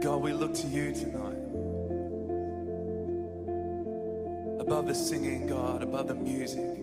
God, we look to you tonight. Above the singing, God, above the music.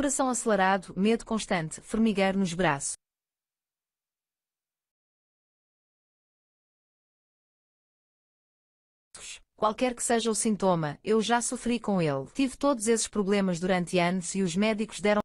coração acelerado, medo constante, formigueiro nos braços. Qualquer que seja o sintoma, eu já sofri com ele. Tive todos esses problemas durante anos e os médicos deram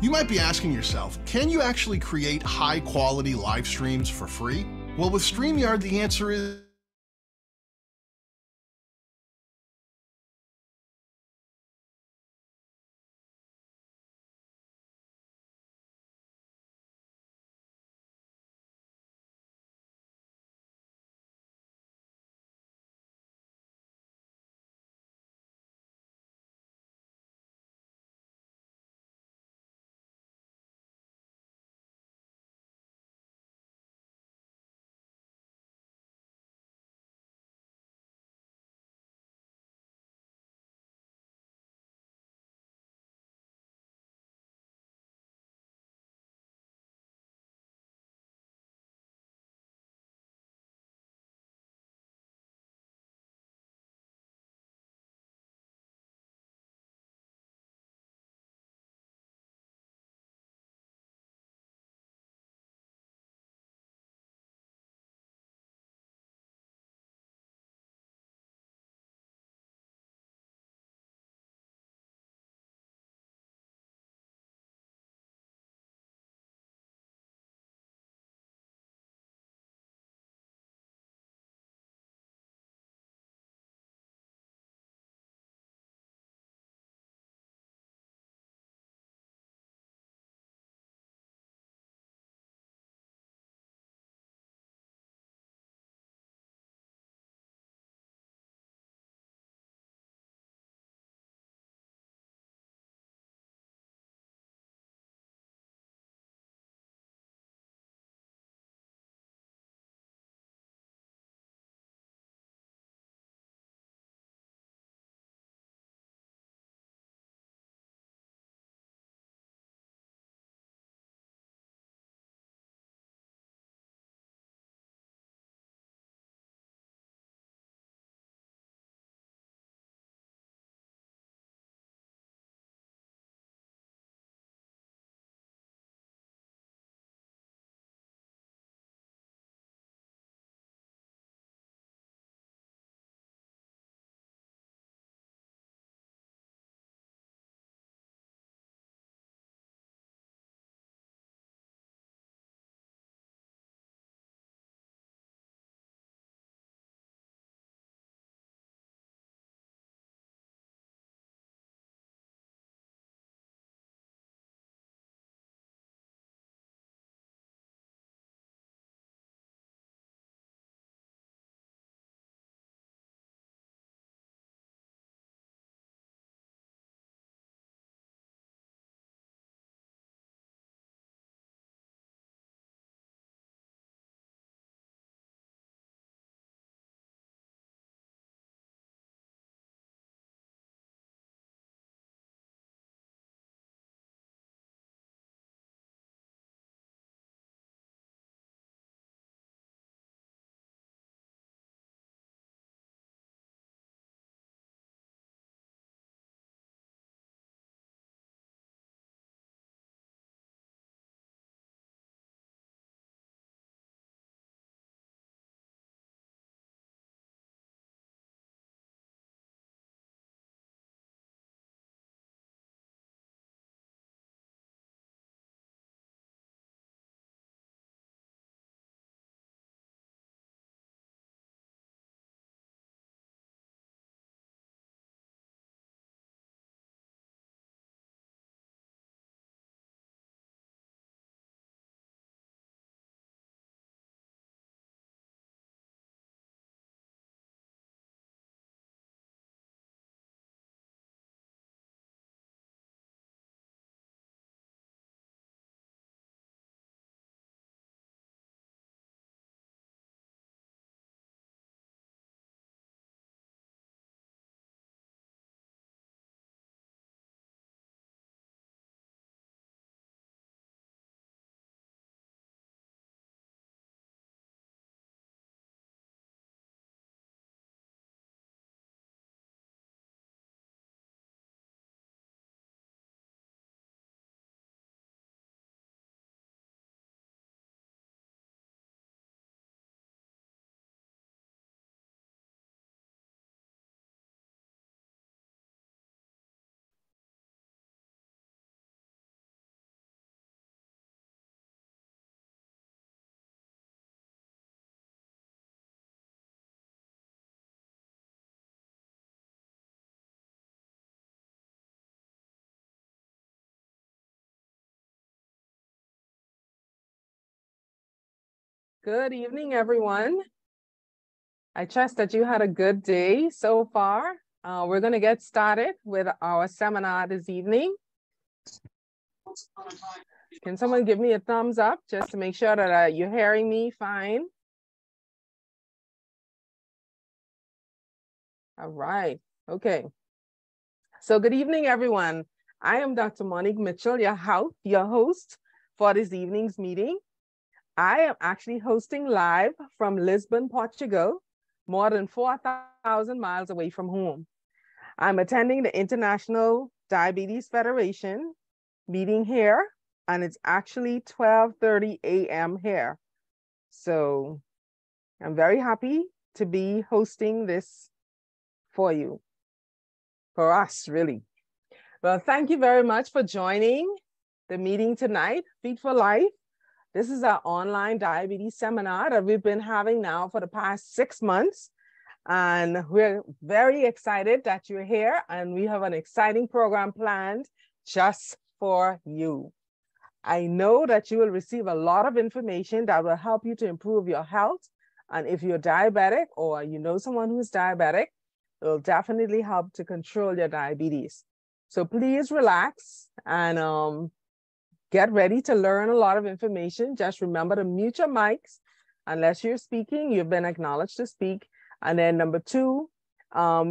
You might be asking yourself, can you actually create high-quality live streams for free? Well, with StreamYard, the answer is Good evening, everyone. I trust that you had a good day so far. We're going to get started with our seminar this evening. Can someone give me a thumbs up just to make sure that you're hearing me fine? All right. Okay. So good evening, everyone. I am Dr. Monique Mitchell, your host for this evening's meeting. I am actually hosting live from Lisbon, Portugal, more than 4,000 miles away from home. I'm attending the International Diabetes Federation meeting here, and it's actually 12:30 a.m. here. So I'm very happy to be hosting this for you, for us, really. Well, thank you very much for joining the meeting tonight, Feed for Life. This is our online diabetes seminar that we've been having now for the past 6 months. And we're very excited that you're here, and we have an exciting program planned just for you. I know that you will receive a lot of information that will help you to improve your health. And if you're diabetic or you know someone who's diabetic, it will definitely help to control your diabetes. So please relax and get ready to learn a lot of information. Just remember to mute your mics. Unless you're speaking, you've been acknowledged to speak. And then number 2,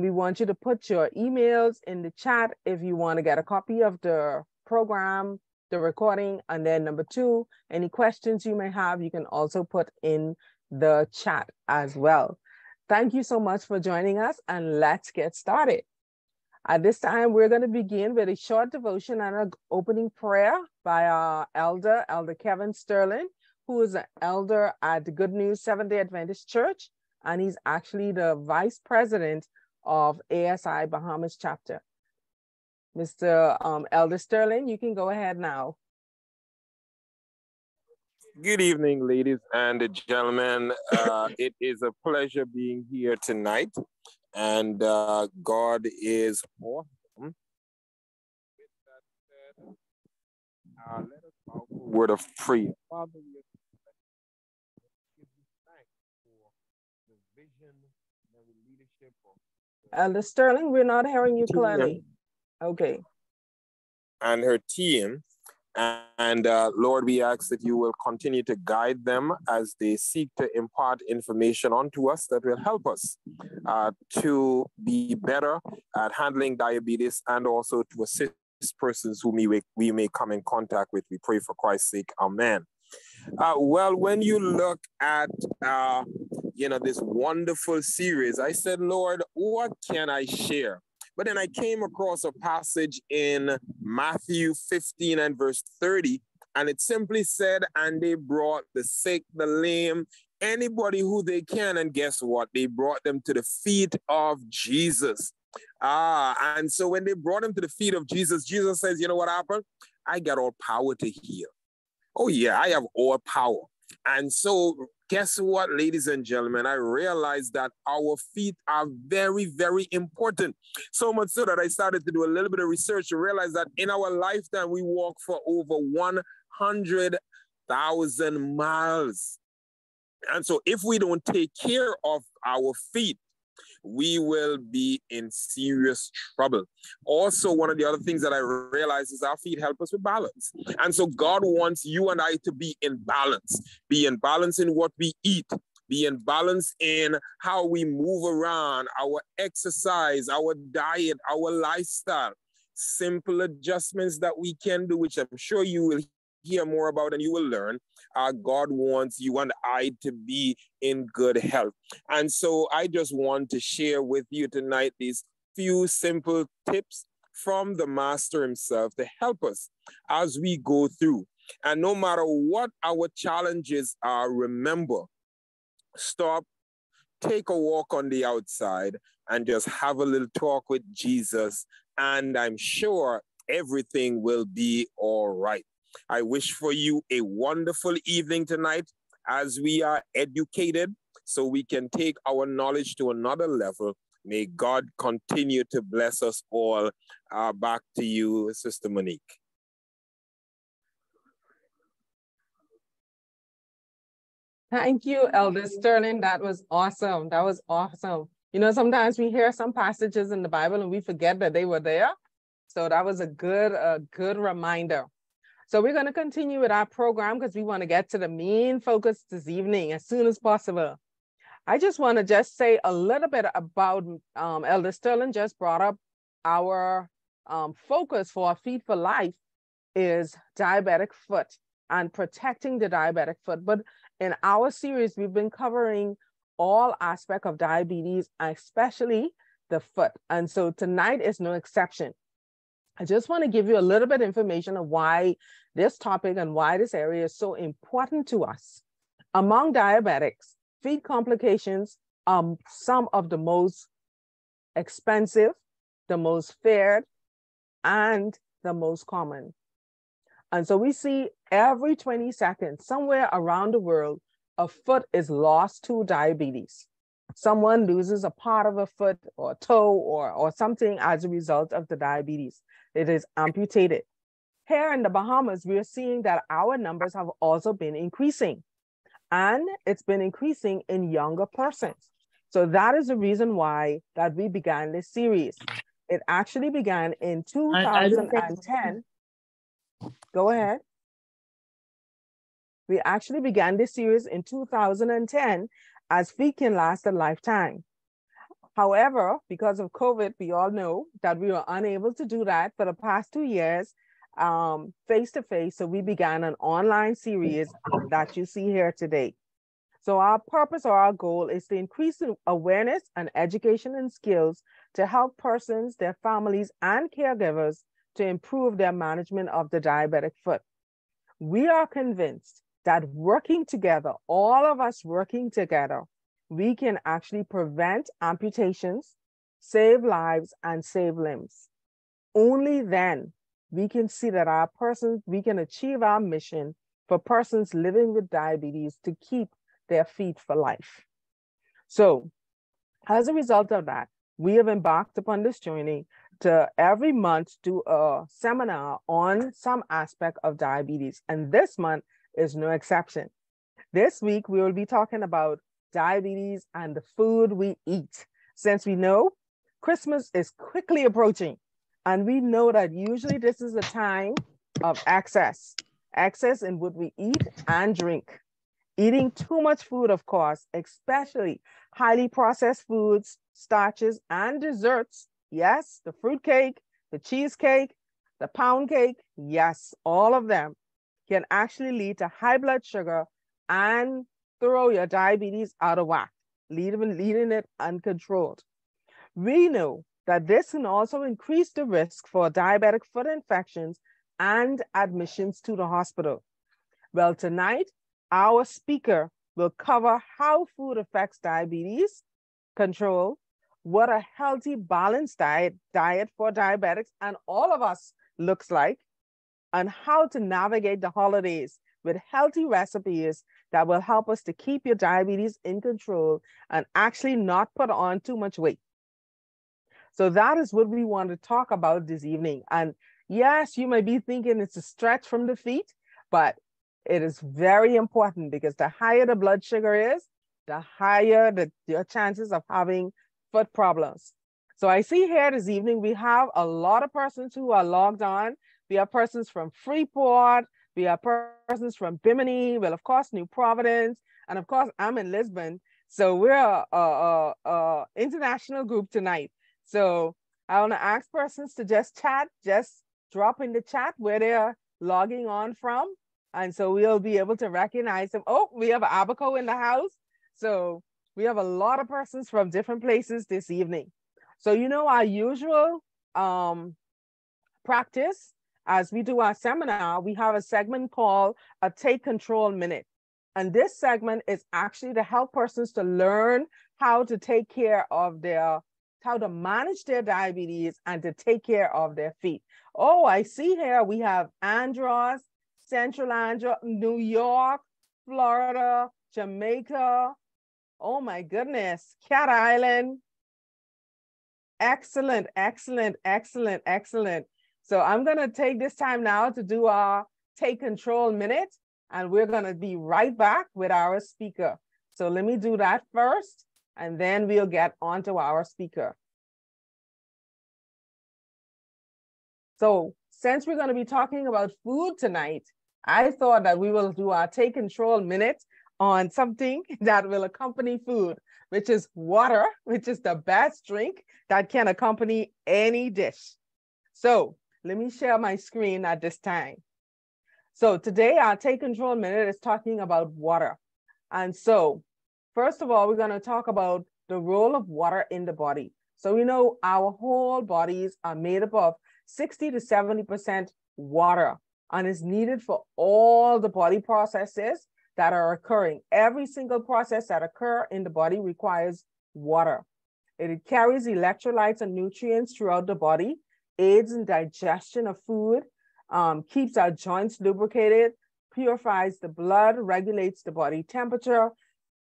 we want you to put your emails in the chat if you want to get a copy of the program, the recording. And then number 2, any questions you may have, you can also put in the chat as well. Thank you so much for joining us, and let's get started. At this time, we're going to begin with a short devotion and an opening prayer by our elder, Elder Kevin Sterling, who is an elder at the Good News Seventh-day Adventist Church, and he's actually the vice president of ASI Bahamas chapter. Mr. Elder Sterling, you can go ahead now. Good evening, ladies and gentlemen. It is a pleasure being here tonight. And God is awesome. With that said, let us bow for a word of prayer. Father, we give you thanks for the vision and the leadership of Elder Sterling, we're not hearing you clearly. Okay. And her team. And Lord, we ask that you will continue to guide them as they seek to impart information onto us that will help us to be better at handling diabetes and also to assist persons whom we may come in contact with. We pray for Christ's sake. Amen. Well, when you look at, this wonderful series, I said, Lord, what can I share? But then I came across a passage in Matthew 15 and verse 30, and it simply said, and they brought the sick, the lame, anybody who they can, and guess what? They brought them to the feet of Jesus. And so when they brought him to the feet of Jesus, Jesus says, you know what happened? I got all power to heal. Oh yeah, I have all power. And so guess what, ladies and gentlemen, I realized that our feet are very, very important. So much so that I started to do a little bit of research to realize that in our lifetime, we walk for over 100,000 miles. And so if we don't take care of our feet, we will be in serious trouble. Also, one of the other things that I realized is our feet help us with balance. And so God wants you and I to be in balance in what we eat, be in balance in how we move around, our exercise, our diet, our lifestyle, simple adjustments that we can do, which I'm sure you will hear more about and you will learn. God wants you and I to be in good health. And so I just want to share with you tonight these few simple tips from the Master himself to help us as we go through. And no matter what our challenges are, remember, stop, take a walk on the outside and just have a little talk with Jesus. And I'm sure everything will be all right. I wish for you a wonderful evening tonight as we are educated so we can take our knowledge to another level. May God continue to bless us all. Back to you, Sister Monique. Thank you, Elder Sterling. That was awesome. That was awesome. You know, sometimes we hear some passages in the Bible and we forget that they were there. So that was a good reminder. So we're going to continue with our program because we want to get to the main focus this evening as soon as possible. I just want to just say a little bit about Elder Sterling just brought up our focus for Feed for Life is diabetic foot and protecting the diabetic foot. But in our series, we've been covering all aspects of diabetes, especially the foot. And so tonight is no exception. I just want to give you a little bit of information of why this topic and why this area is so important to us. Among diabetics, feed complications are some of the most expensive, the most feared, and the most common. And so we see every 20 seconds, somewhere around the world, a foot is lost to diabetes. Someone loses a part of a foot or a toe or something as a result of the diabetes. It is amputated. Here in the Bahamas, we are seeing that our numbers have also been increasing. And it's been increasing in younger persons. So that is the reason why that we began this series. It actually began in 2010. Go ahead. We actually began this series in 2010 as feed can last a lifetime. However, because of COVID, we all know that we were unable to do that for the past 2 years face-to-face. So we began an online series that you see here today. So our purpose or our goal is to increase awareness and education and skills to help persons, their families, and caregivers to improve their management of the diabetic foot. We are convinced that working together, all of us working together, we can actually prevent amputations, save lives, and save limbs. Only then we can see that we can achieve our mission for persons living with diabetes to keep their feet for life. So as a result of that, we have embarked upon this journey to every month do a seminar on some aspect of diabetes. And this month is no exception. This week, we will be talking about diabetes and the food we eat. Since we know Christmas is quickly approaching, and we know that usually this is a time of excess in what we eat and drink. Eating too much food, of course, especially highly processed foods, starches, and desserts. Yes, the fruitcake, the cheesecake, the pound cake, yes, all of them can actually lead to high blood sugar and throw your diabetes out of whack, leading it uncontrolled. We know that this can also increase the risk for diabetic foot infections and admissions to the hospital. Well, tonight, our speaker will cover how food affects diabetes control, what a healthy, balanced diet for diabetics and all of us looks like, and how to navigate the holidays with healthy recipes that will help us to keep your diabetes in control and actually not put on too much weight. So that is what we want to talk about this evening. And yes, you may be thinking it's a stretch from the feet, but it is very important because the higher the blood sugar is, the higher your chances of having foot problems. So I see here this evening, we have a lot of persons who are logged on. We have persons from Freeport, we have persons from Bimini, well, of course, New Providence, and of course, I'm in Lisbon. So we're a international group tonight. So I want to ask persons to just chat, just drop in the chat where they're logging on from. And so we'll be able to recognize them. Oh, we have Abaco in the house. So we have a lot of persons from different places this evening. So, you know, our usual practice as we do our seminar, we have a segment called a Take Control Minute. And this segment is actually to help persons to learn how to take care of how to manage their diabetes and to take care of their feet. Oh, I see here we have Andros, Central Andros, New York, Florida, Jamaica. Oh my goodness, Cat Island. Excellent, excellent, excellent, excellent. So I'm gonna take this time now to do our Take Control Minute. and we're going to be right back with our speaker. So let me do that first, and then we'll get on to our speaker. So since we're going to be talking about food tonight, I thought that we will do our Take Control minute on something that will accompany food, which is water, which is the best drink that can accompany any dish. So let me share my screen at this time. So today our Take Control minute is talking about water. And so first of all, we're going to talk about the role of water in the body. So we know our whole bodies are made up of 60 to 70% water, and is needed for all the body processes that are occurring. Every single process that occurs in the body requires water. It carries electrolytes and nutrients throughout the body, aids in digestion of food, keeps our joints lubricated, purifies the blood, regulates the body temperature,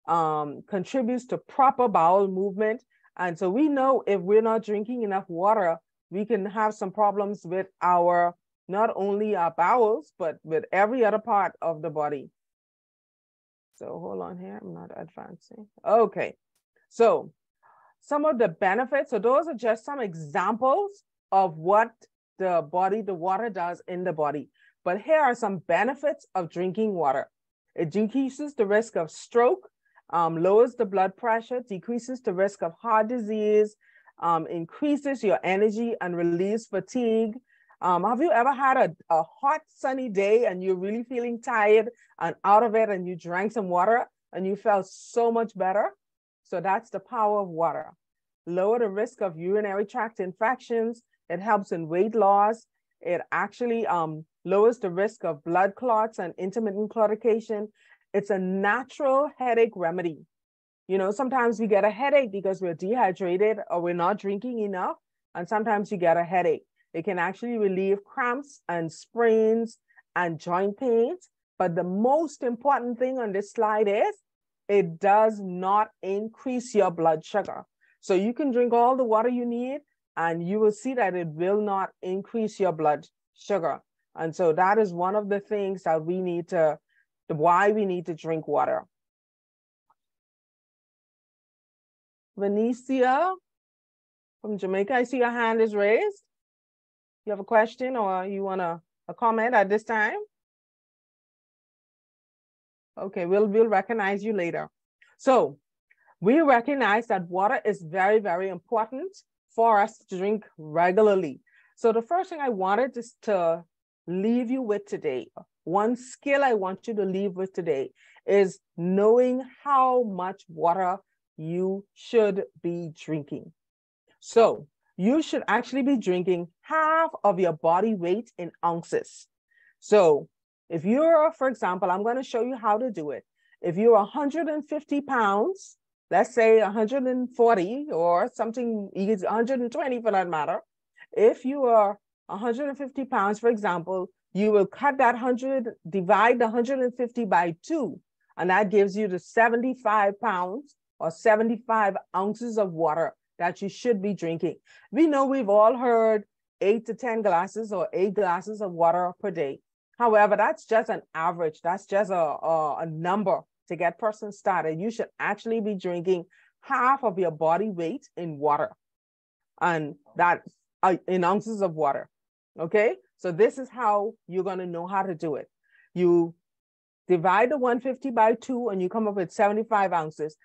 contributes to proper bowel movement. And so we know if we're not drinking enough water, we can have some problems with our, not only our bowels, but with every other part of the body. So hold on here, I'm not advancing. Okay, so some of the benefits, so those are just some examples of what the water does in the body. But here are some benefits of drinking water. It decreases the risk of stroke, lowers the blood pressure, decreases the risk of heart disease, increases your energy and relieves fatigue. Have you ever had a hot, sunny day and you're really feeling tired and out of it, and you drank some water and you felt so much better? So that's the power of water. Lower the risk of urinary tract infections. It helps in weight loss. It actually lowers the risk of blood clots and intermittent claudication. It's a natural headache remedy. You know, sometimes we get a headache because we're dehydrated or we're not drinking enough, and sometimes you get a headache. It can actually relieve cramps and sprains and joint pains. But the most important thing on this slide is it does not increase your blood sugar. So you can drink all the water you need, and you will see that it will not increase your blood sugar. And so that is one of the things that we need to, why we need to drink water. Venicia from Jamaica, I see your hand is raised. You have a question or you want a comment at this time? Okay, we'll recognize you later. So we recognize that water is very, very important for us to drink regularly. So the first thing I wanted is to leave you with today, one skill I want you to leave with today is knowing how much water you should be drinking. So you should actually be drinking half of your body weight in ounces. So if you're, for example, I'm going to show you how to do it. If you're 150 pounds, let's say 140 or something, 120 for that matter. If you are 150 pounds, for example, you will cut that 100, divide the 150 by 2, and that gives you the 75 pounds or 75 ounces of water that you should be drinking. We know we've all heard 8 to 10 glasses or 8 glasses of water per day. However, that's just an average. That's just a number to get person started. You should actually be drinking half of your body weight in water, and that in ounces of water. Okay, so this is how you're going to know how to do it. You divide the 150 by 2 and you come up with 75 ounces.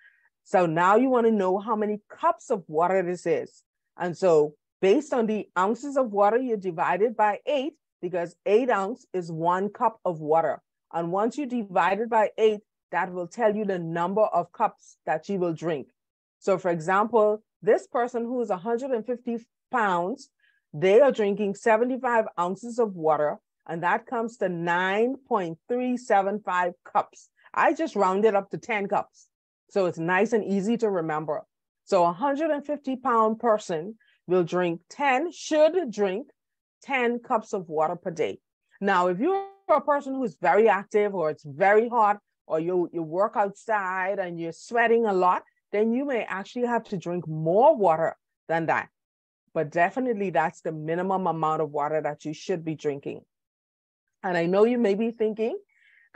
So now you want to know how many cups of water this is. And so based on the ounces of water, you divide it by 8, because 8 ounces is 1 cup of water. And once you divide it by 8, that will tell you the number of cups that you will drink. So for example, this person who is 150 pounds, they are drinking 75 ounces of water, and that comes to 9.375 cups. I just rounded up to 10 cups. So it's nice and easy to remember. So a 150-pound person will should drink 10 cups of water per day. Now, if you're a person who is very active, or it's very hot, or you work outside and you're sweating a lot, then you may actually have to drink more water than that. But definitely that's the minimum amount of water that you should be drinking. And I know you may be thinking,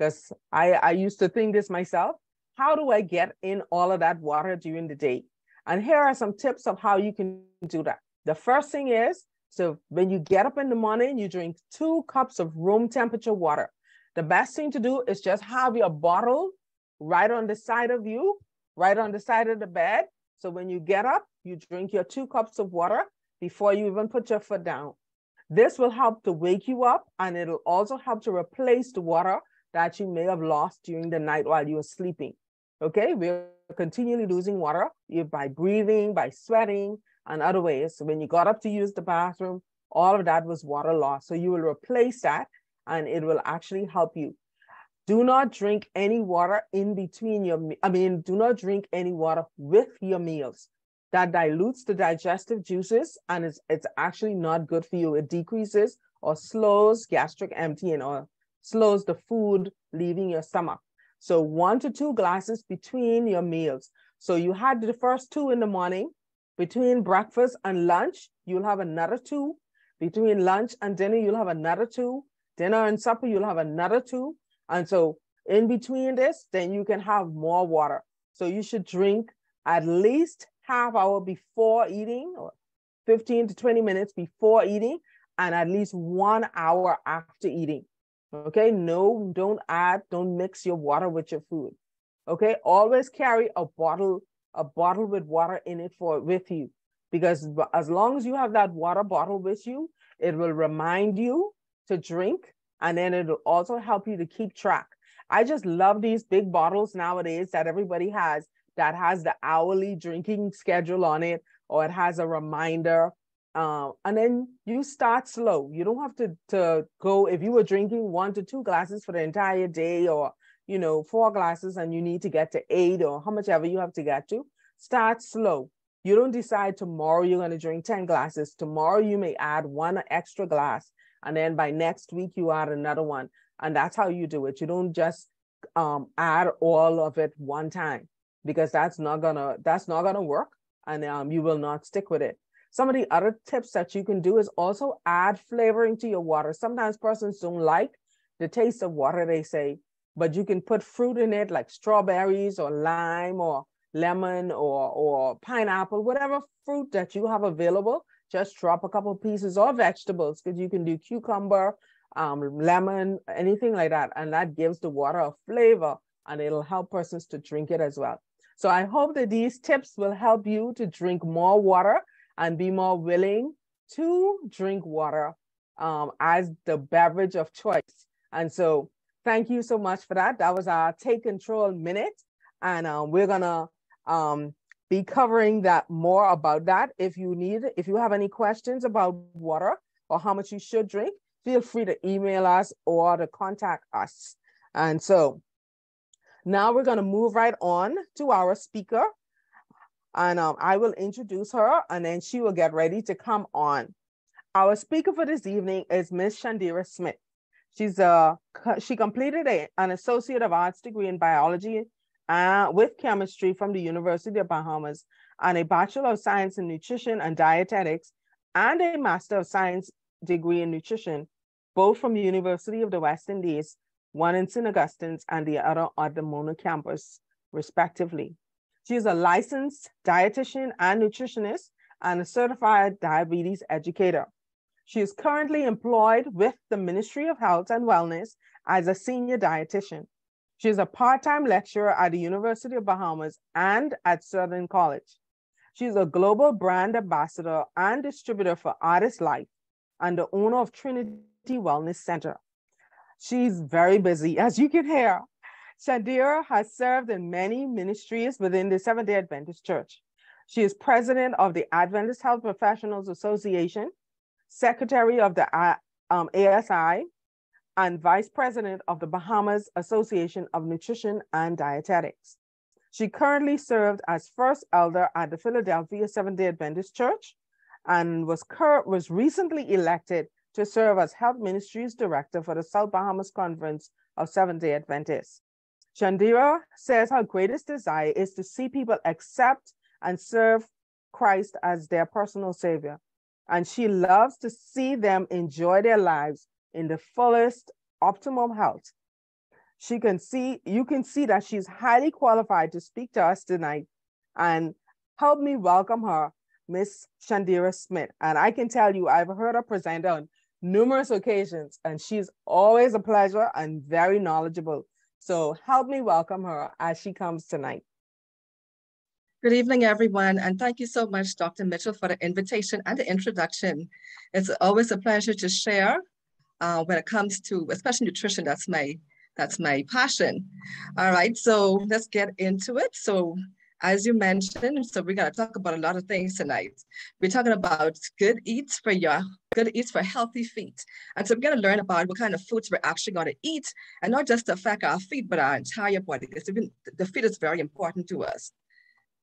because I used to think this myself. How do I get in all of that water during the day? And here are some tips of how you can do that. The first thing is, so when you get up in the morning, you drink 2 cups of room temperature water. The best thing to do is just have your bottle right on the side of you, right on the side of the bed. So when you get up, you drink your 2 cups of water before you even put your foot down. This will help to wake you up, and it'll also help to replace the water that you may have lost during the night while you were sleeping. Okay, we're continually losing water by breathing, by sweating, and other ways. So when you got up to use the bathroom, all of that was water loss. So you will replace that, and it will actually help you. Do not drink any water in between do not drink any water with your meals. That dilutes the digestive juices, and it's actually not good for you. It decreases or slows gastric emptying, or slows the food leaving your stomach. So 1 to 2 glasses between your meals. So you had the first 2 in the morning. Between breakfast and lunch, you'll have another 2. Between lunch and dinner, you'll have another 2. Dinner and supper, you'll have another 2. And so in between this, then you can have more water. So you should drink at least half hour before eating, or 15 to 20 minutes before eating, and at least 1 hour after eating. Okay, no, don't mix your water with your food. Okay, always carry a bottle with water in it with you, because as long as you have that water bottle with you, it will remind you to drink, and then it'll also help you to keep track. I just love these big bottles nowadays that everybody has, that has the hourly drinking schedule on it, or it has a reminder. And then you start slow. You don't have to go, if you were drinking 1 to 2 glasses for the entire day, or 4 glasses, and you need to get to 8, or how much ever you have to get to, start slow. You don't decide tomorrow you're going to drink 10 glasses. Tomorrow you may add 1 extra glass, and then by next week you add another one. And that's how you do it. You don't just add all of it one time, because that's not gonna work, and you will not stick with it. Some of the other tips that you can do is also add flavoring to your water. Sometimes persons don't like the taste of water, they say, but you can put fruit in it, like strawberries or lime or lemon or pineapple, whatever fruit that you have available. Just drop a couple of pieces, or vegetables, because you can do cucumber, lemon, anything like that. And that gives the water a flavor, and it'll help persons to drink it as well. So I hope that these tips will help you to drink more water and be more willing to drink water as the beverage of choice. And so thank you so much for that. That was our Take Control Minute. And we're gonna be covering that more about that. If you have any questions about water or how much you should drink, feel free to email us or to contact us. And so now we're gonna move right on to our speaker. And I will introduce her, and then she will get ready to come on. Our speaker for this evening is Miss Shandera Smith. She completed an Associate of Arts degree in biology with chemistry from the University of Bahamas, and a Bachelor of Science in Nutrition and Dietetics, and a Master of Science degree in Nutrition, both from the University of the West Indies, one in St. Augustine's and the other at the Mona campus, respectively. She is a licensed dietitian and nutritionist, and a certified diabetes educator. She is currently employed with the Ministry of Health and Wellness as a senior dietitian. She is a part-time lecturer at the University of Bahamas and at Southern College. She is a global brand ambassador and distributor for Artist Life, and the owner of Trinity Wellness Center. She's very busy, as you can hear. Shandera has served in many ministries within the Seventh-day Adventist Church. She is president of the Adventist Health Professionals Association, secretary of the ASI, and vice president of the Bahamas Association of Nutrition and Dietetics. She currently served as first elder at the Philadelphia Seventh-day Adventist Church, and was recently elected to serve as Health Ministries Director for the South Bahamas Conference of Seventh-day Adventists. Shandera says her greatest desire is to see people accept and serve Christ as their personal savior. And she loves to see them enjoy their lives in the fullest optimum health. you can see that she's highly qualified to speak to us tonight. And help me welcome her, Miss Shandera Smith. And I can tell you, I've heard her present on numerous occasions, and she's always a pleasure and very knowledgeable. So help me welcome her as she comes tonight. Good evening, everyone, and thank you so much, Dr. Mitchell, for the invitation and the introduction. It's always a pleasure to share when it comes to, especially nutrition. That's my passion. All right, so let's get into it. So as you mentioned, so we're gonna talk about a lot of things tonight. We're talking about good eats for healthy feet. And so we're gonna learn about what kind of foods we're actually gonna eat, and not just affect our feet, but our entire body, because the feet is very important to us.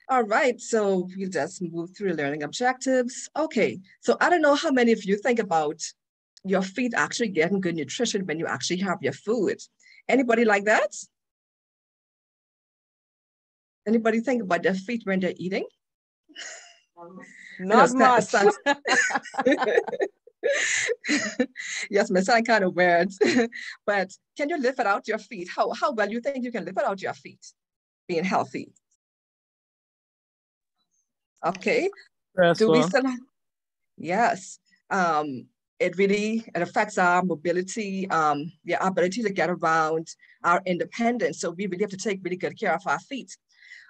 All right, so we just move through learning objectives. Okay, so I don't know how many of you think about your feet actually getting good nutrition when you actually have your food. Anybody like that? Anybody think about their feet when they're eating? Not much. Yes, may sound kind of weird, but can you live without your feet? How well you think you can live without your feet being healthy? Okay. Do we still? Yes. It affects our mobility, our ability to get around, our independence. So we really have to take really good care of our feet.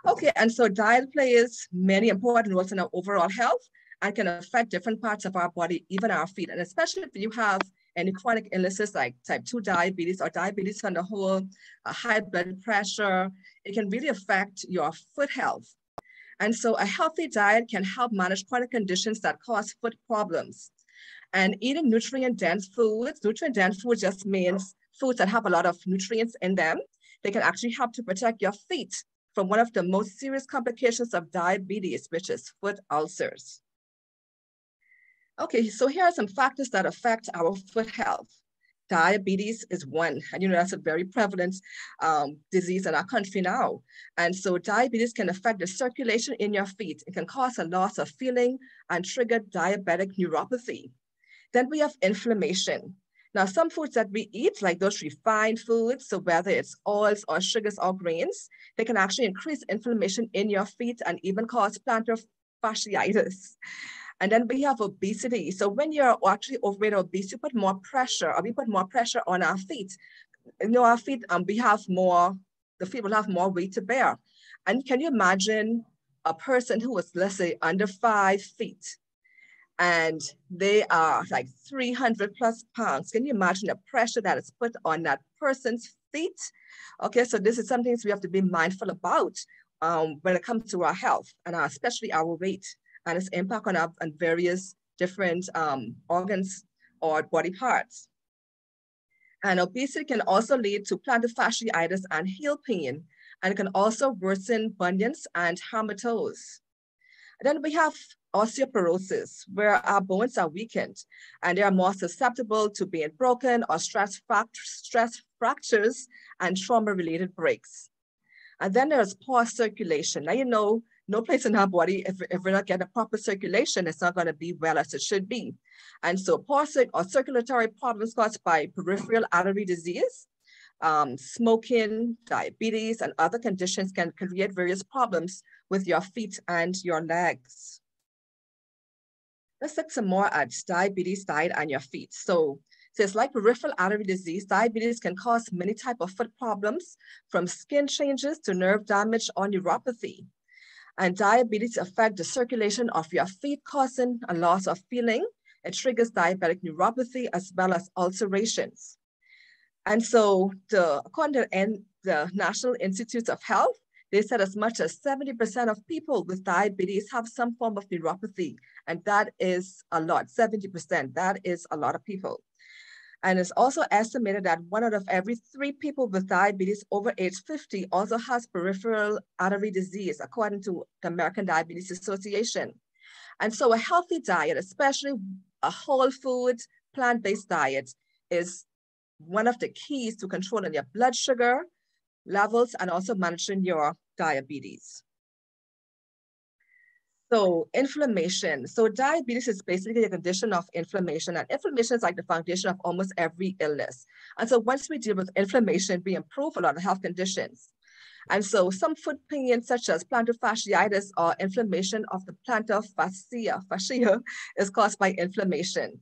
Okay, and so diet plays many important roles in our overall health and can affect different parts of our body, even our feet. And especially if you have any chronic illnesses like type 2 diabetes or diabetes on the whole, high blood pressure, it can really affect your foot health. And so a healthy diet can help manage chronic conditions that cause foot problems. And eating nutrient-dense foods just means foods that have a lot of nutrients in them. They can actually help to protect your feet from one of the most serious complications of diabetes, which is foot ulcers. Okay, so here are some factors that affect our foot health. Diabetes is one, and that's a very prevalent disease in our country now. And so diabetes can affect the circulation in your feet. It can cause a loss of feeling and trigger diabetic neuropathy. Then we have inflammation. Now, some foods that we eat, like those refined foods, so whether it's oils or sugars or grains, they can actually increase inflammation in your feet and even cause plantar fasciitis. And then we have obesity. So when you're actually overweight or obese, we put more pressure on our feet. Our feet, the feet will have more weight to bear. And can you imagine a person who was, let's say, under 5 feet, and they are like 300 plus pounds? Can you imagine the pressure that is put on that person's feet? Okay, so this is something we have to be mindful about when it comes to our health and especially our weight and its impact on various different organs or body parts. And obesity can also lead to plantar fasciitis and heel pain, and it can also worsen bunions and hamatoes. And then we have osteoporosis, where our bones are weakened and they are more susceptible to being broken or stress fractures and trauma-related breaks. And then there's poor circulation. Now, no place in our body, if we're not getting a proper circulation, it's not going to be well as it should be. And so poor circulatory problems caused by peripheral artery disease, smoking, diabetes, and other conditions can create various problems with your feet and your legs. Let's look some more at diabetes, diet, and your feet. So it's like peripheral artery disease. Diabetes can cause many types of foot problems, from skin changes to nerve damage or neuropathy. And diabetes affects the circulation of your feet, causing a loss of feeling. It triggers diabetic neuropathy as well as ulcerations. And so according to the National Institutes of Health, they said as much as 70% of people with diabetes have some form of neuropathy. And that is a lot, 70%. That is a lot of people. And it's also estimated that 1 out of every 3 people with diabetes over age 50 also has peripheral artery disease, according to the American Diabetes Association. And so a healthy diet, especially a whole food, plant-based diet, is one of the keys to controlling your blood sugar levels and also managing your diabetes. So inflammation. So diabetes is basically a condition of inflammation, and inflammation is like the foundation of almost every illness. And so once we deal with inflammation, we improve a lot of health conditions. And so some foot pain, such as plantar fasciitis or inflammation of the plantar fascia is caused by inflammation.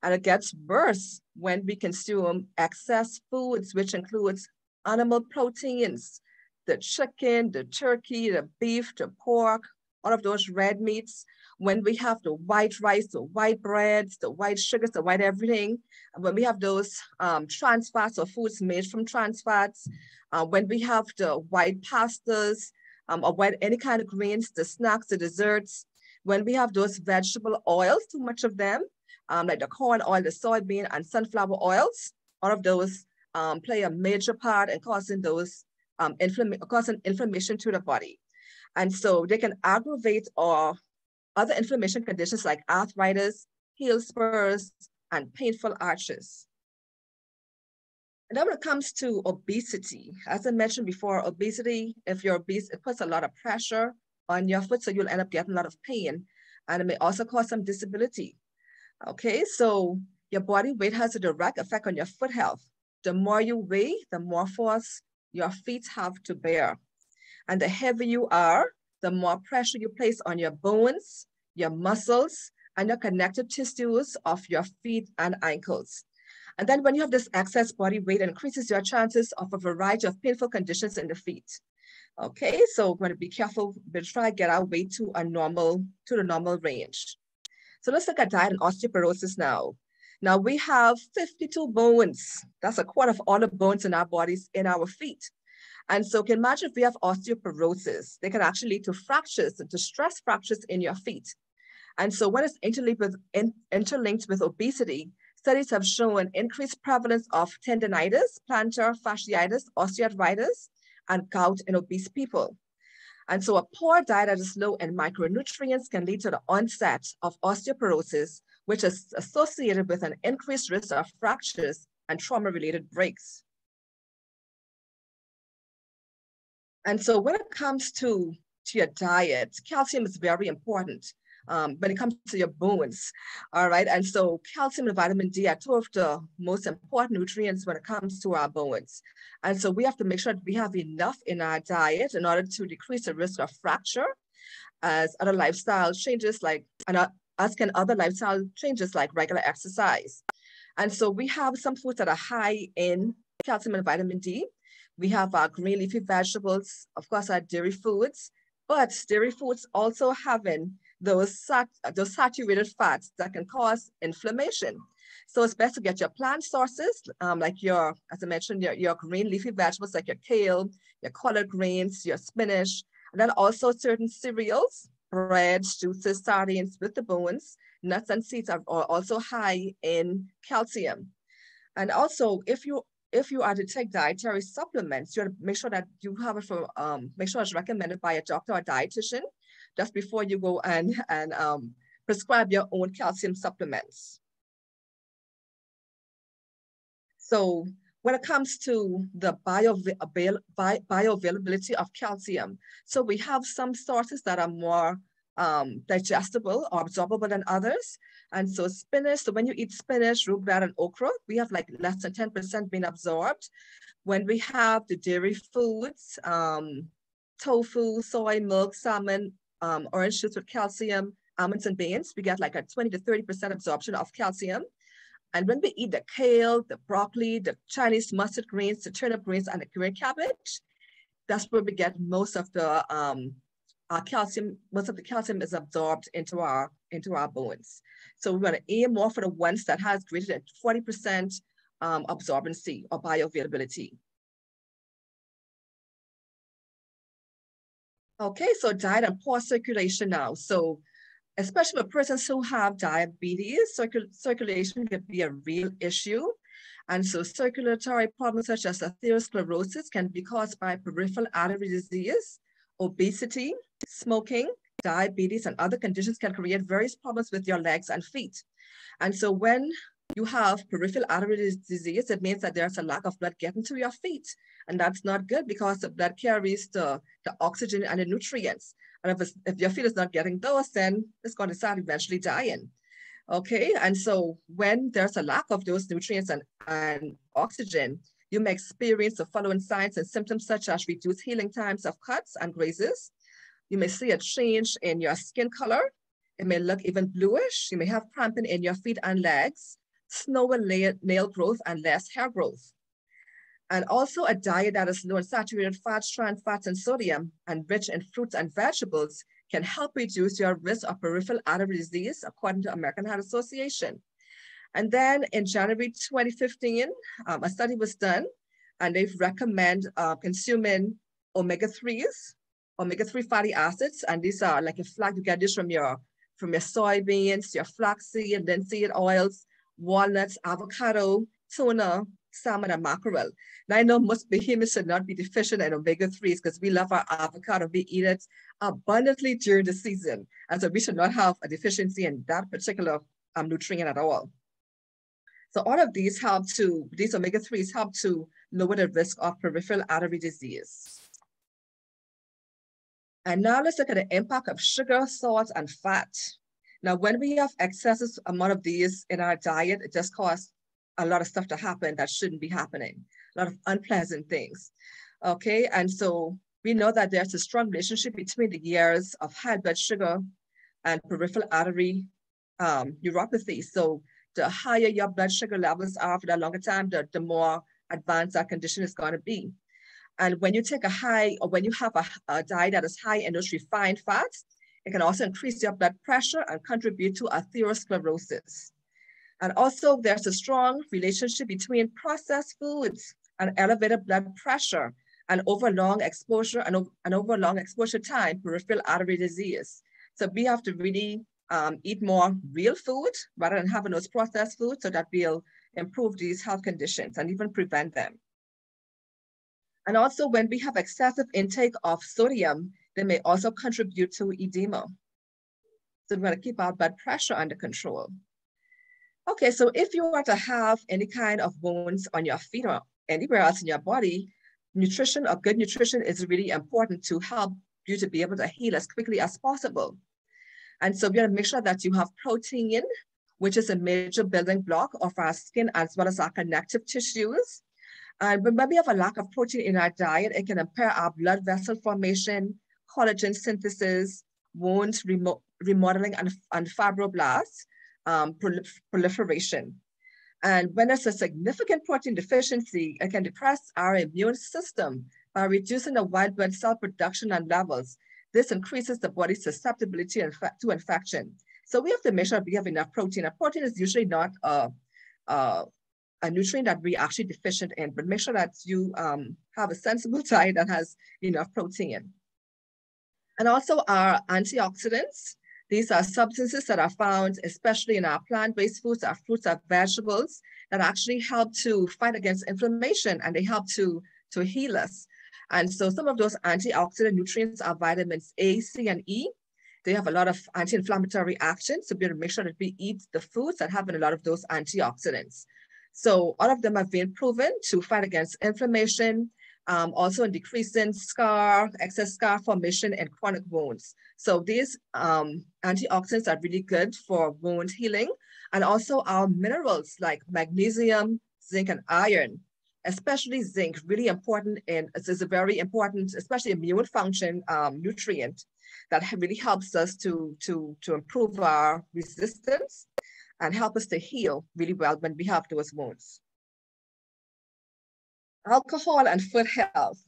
And it gets worse when we consume excess foods, which includes animal proteins, the chicken, the turkey, the beef, the pork, all of those red meats. When we have the white rice, the white breads, the white sugars, the white everything, when we have those trans fats or foods made from trans fats, when we have the white pastas or white any kind of grains, the snacks, the desserts, when we have those vegetable oils, too much of them, like the corn oil, the soybean, and sunflower oils, all of those play a major part in causing those causing inflammation to the body. And so they can aggravate or other inflammation conditions like arthritis, heel spurs, and painful arches. And then when it comes to obesity, as I mentioned before, obesity, if you're obese, it puts a lot of pressure on your foot, so you'll end up getting a lot of pain. And it may also cause some disability. Okay, so your body weight has a direct effect on your foot health. The more you weigh, the more force your feet have to bear. And the heavier you are, the more pressure you place on your bones, your muscles, and your connective tissues of your feet and ankles. And then when you have this excess body weight, it increases your chances of a variety of painful conditions in the feet. Okay, so we're going to be careful. We'll try to get our weight to the normal range. So let's look at diet and osteoporosis now. Now we have 52 bones. That's a quarter of all the bones in our bodies in our feet. And so can you imagine if we have osteoporosis, they can actually lead to fractures, to stress fractures in your feet. And so when it's interlinked with obesity, studies have shown increased prevalence of tendinitis, plantar fasciitis, osteoarthritis, and gout in obese people. And so a poor diet that is low in micronutrients can lead to the onset of osteoporosis, which is associated with an increased risk of fractures and trauma-related breaks. And so when it comes to your diet, calcium is very important when it comes to your bones, all right? And so calcium and vitamin D are two of the most important nutrients when it comes to our bones. And so we have to make sure that we have enough in our diet in order to decrease the risk of fracture, as other lifestyle changes as can other lifestyle changes like regular exercise. And so we have some foods that are high in calcium and vitamin D. We have our green leafy vegetables, of course, our dairy foods, but dairy foods also having those saturated fats that can cause inflammation. So it's best to get your plant sources, like as I mentioned, your green leafy vegetables, like your kale, your collard greens, your spinach, and then also certain cereals, breads, juices, sardines with the bones, nuts and seeds are also high in calcium. And also, if you are to take dietary supplements, you have to make sure that you have it make sure it's recommended by a doctor or dietitian just before you go and prescribe your own calcium supplements. So when it comes to the bioavailability of calcium, so we have some sources that are more digestible or absorbable than others. And so spinach, so when you eat spinach, rhubarb, and okra, we have like less than 10% being absorbed. When we have the dairy foods, tofu, soy milk, salmon, orange juice with calcium, almonds and beans, we get like a 20 to 30% absorption of calcium. And when we eat the kale, the broccoli, the Chinese mustard greens, the turnip greens, and the green cabbage, that's where we get most of the calcium. Most of the calcium is absorbed into our bones. So we want to aim more for the ones that has greater than 40% absorbency or bioavailability. Okay, so diet and poor circulation now. So especially with persons who have diabetes, circulation can be a real issue. And so circulatory problems such as atherosclerosis can be caused by peripheral artery disease, obesity, smoking, diabetes, and other conditions can create various problems with your legs and feet. And so when you have peripheral artery disease, it means that there's a lack of blood getting to your feet. And that's not good because the blood carries the oxygen and the nutrients. And if your feet is not getting those, then it's going to start eventually dying. Okay, and so when there's a lack of those nutrients and oxygen, you may experience the following signs and symptoms such as reduced healing times of cuts and grazes. You may see a change in your skin color. It may look even bluish. You may have cramping in your feet and legs, slower nail growth, and less hair growth. And also a diet that is low in saturated fats, trans fats, and sodium, and rich in fruits and vegetables can help reduce your risk of peripheral artery disease, according to American Heart Association. And then in January 2015, a study was done, and they recommend consuming omega-3 fatty acids. And these are like a flax, you get this from your soybeans, your flaxseed, linseed oils, walnuts, avocado, tuna, salmon, and mackerel. Now I know most behemoths should not be deficient in omega-3s because we love our avocado. We eat it abundantly during the season. And so we should not have a deficiency in that particular nutrient at all. So all of these these omega-3s help to lower the risk of peripheral artery disease. And now let's look at the impact of sugar, salt, and fat. Now, when we have excessive amount of these in our diet, it just causes a lot of stuff to happen that shouldn't be happening, a lot of unpleasant things. Okay, and so we know that there's a strong relationship between the years of high blood sugar and peripheral artery neuropathy. So the higher your blood sugar levels are for the longer time, the more advanced that condition is going to be. And when you take when you have a diet that is high in those refined fats, it can also increase your blood pressure and contribute to atherosclerosis. And also there's a strong relationship between processed foods and elevated blood pressure and over long exposure time, peripheral artery disease. So we have to really eat more real food rather than having those processed foods so that we'll improve these health conditions and even prevent them. And also when we have excessive intake of sodium, they may also contribute to edema. So we want to keep our blood pressure under control. Okay, so if you were to have any kind of wounds on your feet or anywhere else in your body, nutrition or good nutrition is really important to help you to be able to heal as quickly as possible. And so we want to make sure that you have protein, which is a major building block of our skin as well as our connective tissues. And when we have a lack of protein in our diet, it can impair our blood vessel formation, collagen synthesis, wound remodeling, and fibroblasts proliferation. And when there's a significant protein deficiency, it can depress our immune system by reducing the white blood cell production and levels. This increases the body's susceptibility to infection. So we have to make sure we have enough protein. And protein is usually not a nutrient that we're actually deficient in, but make sure that you have a sensible diet that has enough protein. And also our antioxidants. These are substances that are found, especially in our plant-based foods, our fruits, our vegetables, that actually help to fight against inflammation and they help to heal us. And so some of those antioxidant nutrients are vitamins A, C, and E. They have a lot of anti-inflammatory action, so we have to make sure that we eat the foods that have a lot of those antioxidants. So all of them have been proven to fight against inflammation, also in decreasing excess scar formation and chronic wounds. So these antioxidants are really good for wound healing, and also our minerals like magnesium, zinc, and iron, especially zinc, really important is a very important, especially immune function nutrient that really helps us to improve our resistance and help us to heal really well when we have those wounds. Alcohol and foot health.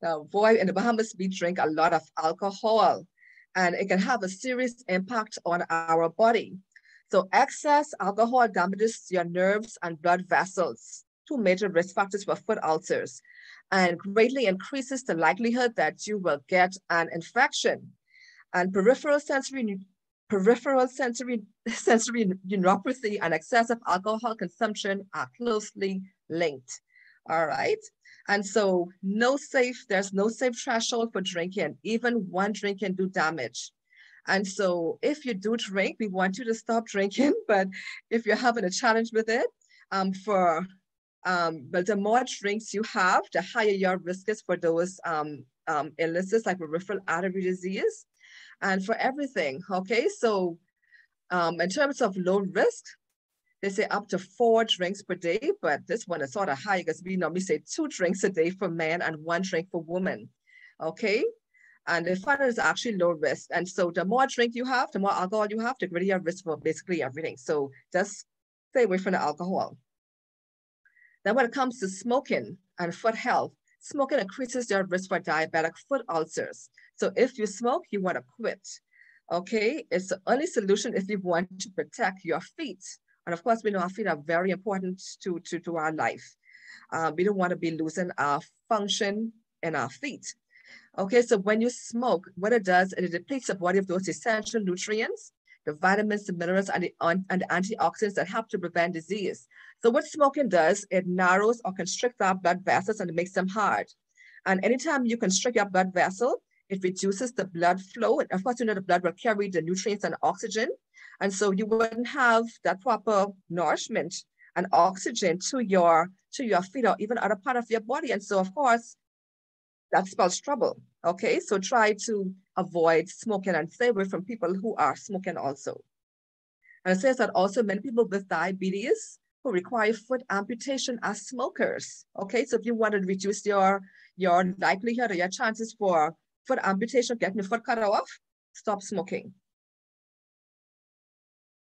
Now, boy, in the Bahamas, we drink a lot of alcohol, and it can have a serious impact on our body. So excess alcohol damages your nerves and blood vessels, two major risk factors for foot ulcers, and greatly increases the likelihood that you will get an infection. And peripheral sensory neuropathy and excessive alcohol consumption are closely linked. All right. And so there's no safe threshold for drinking. Even one drink can do damage. And so if you do drink, we want you to stop drinking, but if you're having a challenge with it, but the more drinks you have, the higher your risk is for those illnesses like peripheral artery disease and for everything, okay? So in terms of low risk, they say up to 4 drinks per day, but this one is sort of high because we normally say 2 drinks a day for men and 1 drink for women, okay? And the fun is actually low risk. And so the more drink you have, the more alcohol you have, the greater your risk for basically everything. So just stay away from the alcohol. Then when it comes to smoking and foot health, smoking increases your risk for diabetic foot ulcers. So if you smoke, you want to quit, okay? It's the only solution if you want to protect your feet. And of course, we know our feet are very important to our life. We don't want to be losing our function in our feet. Okay, so when you smoke, what it does, it depletes the body of those essential nutrients, the vitamins, the minerals, and the antioxidants that help to prevent disease. So what smoking does, it narrows or constricts our blood vessels and it makes them hard. And anytime you constrict your blood vessel, it reduces the blood flow. And of course, you know the blood will carry the nutrients and oxygen. And so you wouldn't have that proper nourishment and oxygen to your feet or even other part of your body. And so, of course, that spells trouble, okay? So try to avoid smoking and stay away from people who are smoking also. And it says that also many people with diabetes who require foot amputation are smokers, okay? So if you want to reduce your likelihood or your chances for foot amputation, getting your foot cut off, stop smoking.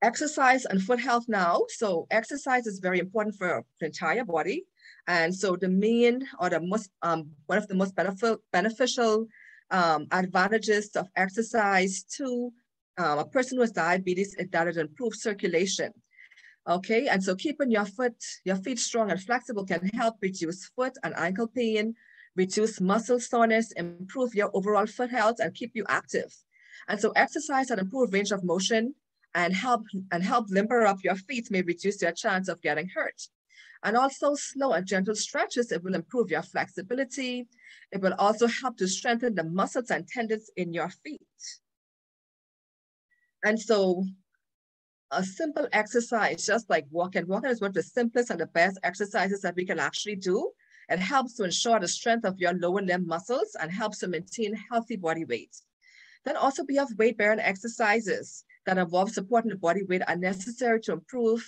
Exercise and foot health now. So exercise is very important for the entire body. And so the main or the most, one of the most beneficial advantages of exercise to a person with diabetes is that it improves circulation. Okay, and so keeping your feet strong and flexible can help reduce foot and ankle pain, reduce muscle soreness, improve your overall foot health, and keep you active. And so exercise and improve range of motion and help limber up your feet may reduce your chance of getting hurt. And also slow and gentle stretches, it will improve your flexibility. It will also help to strengthen the muscles and tendons in your feet. And so a simple exercise, just like walking. Walking is one of the simplest and the best exercises that we can actually do. It helps to ensure the strength of your lower limb muscles and helps to maintain healthy body weight. Then also we have weight-bearing exercises that involve supporting the body weight are necessary to improve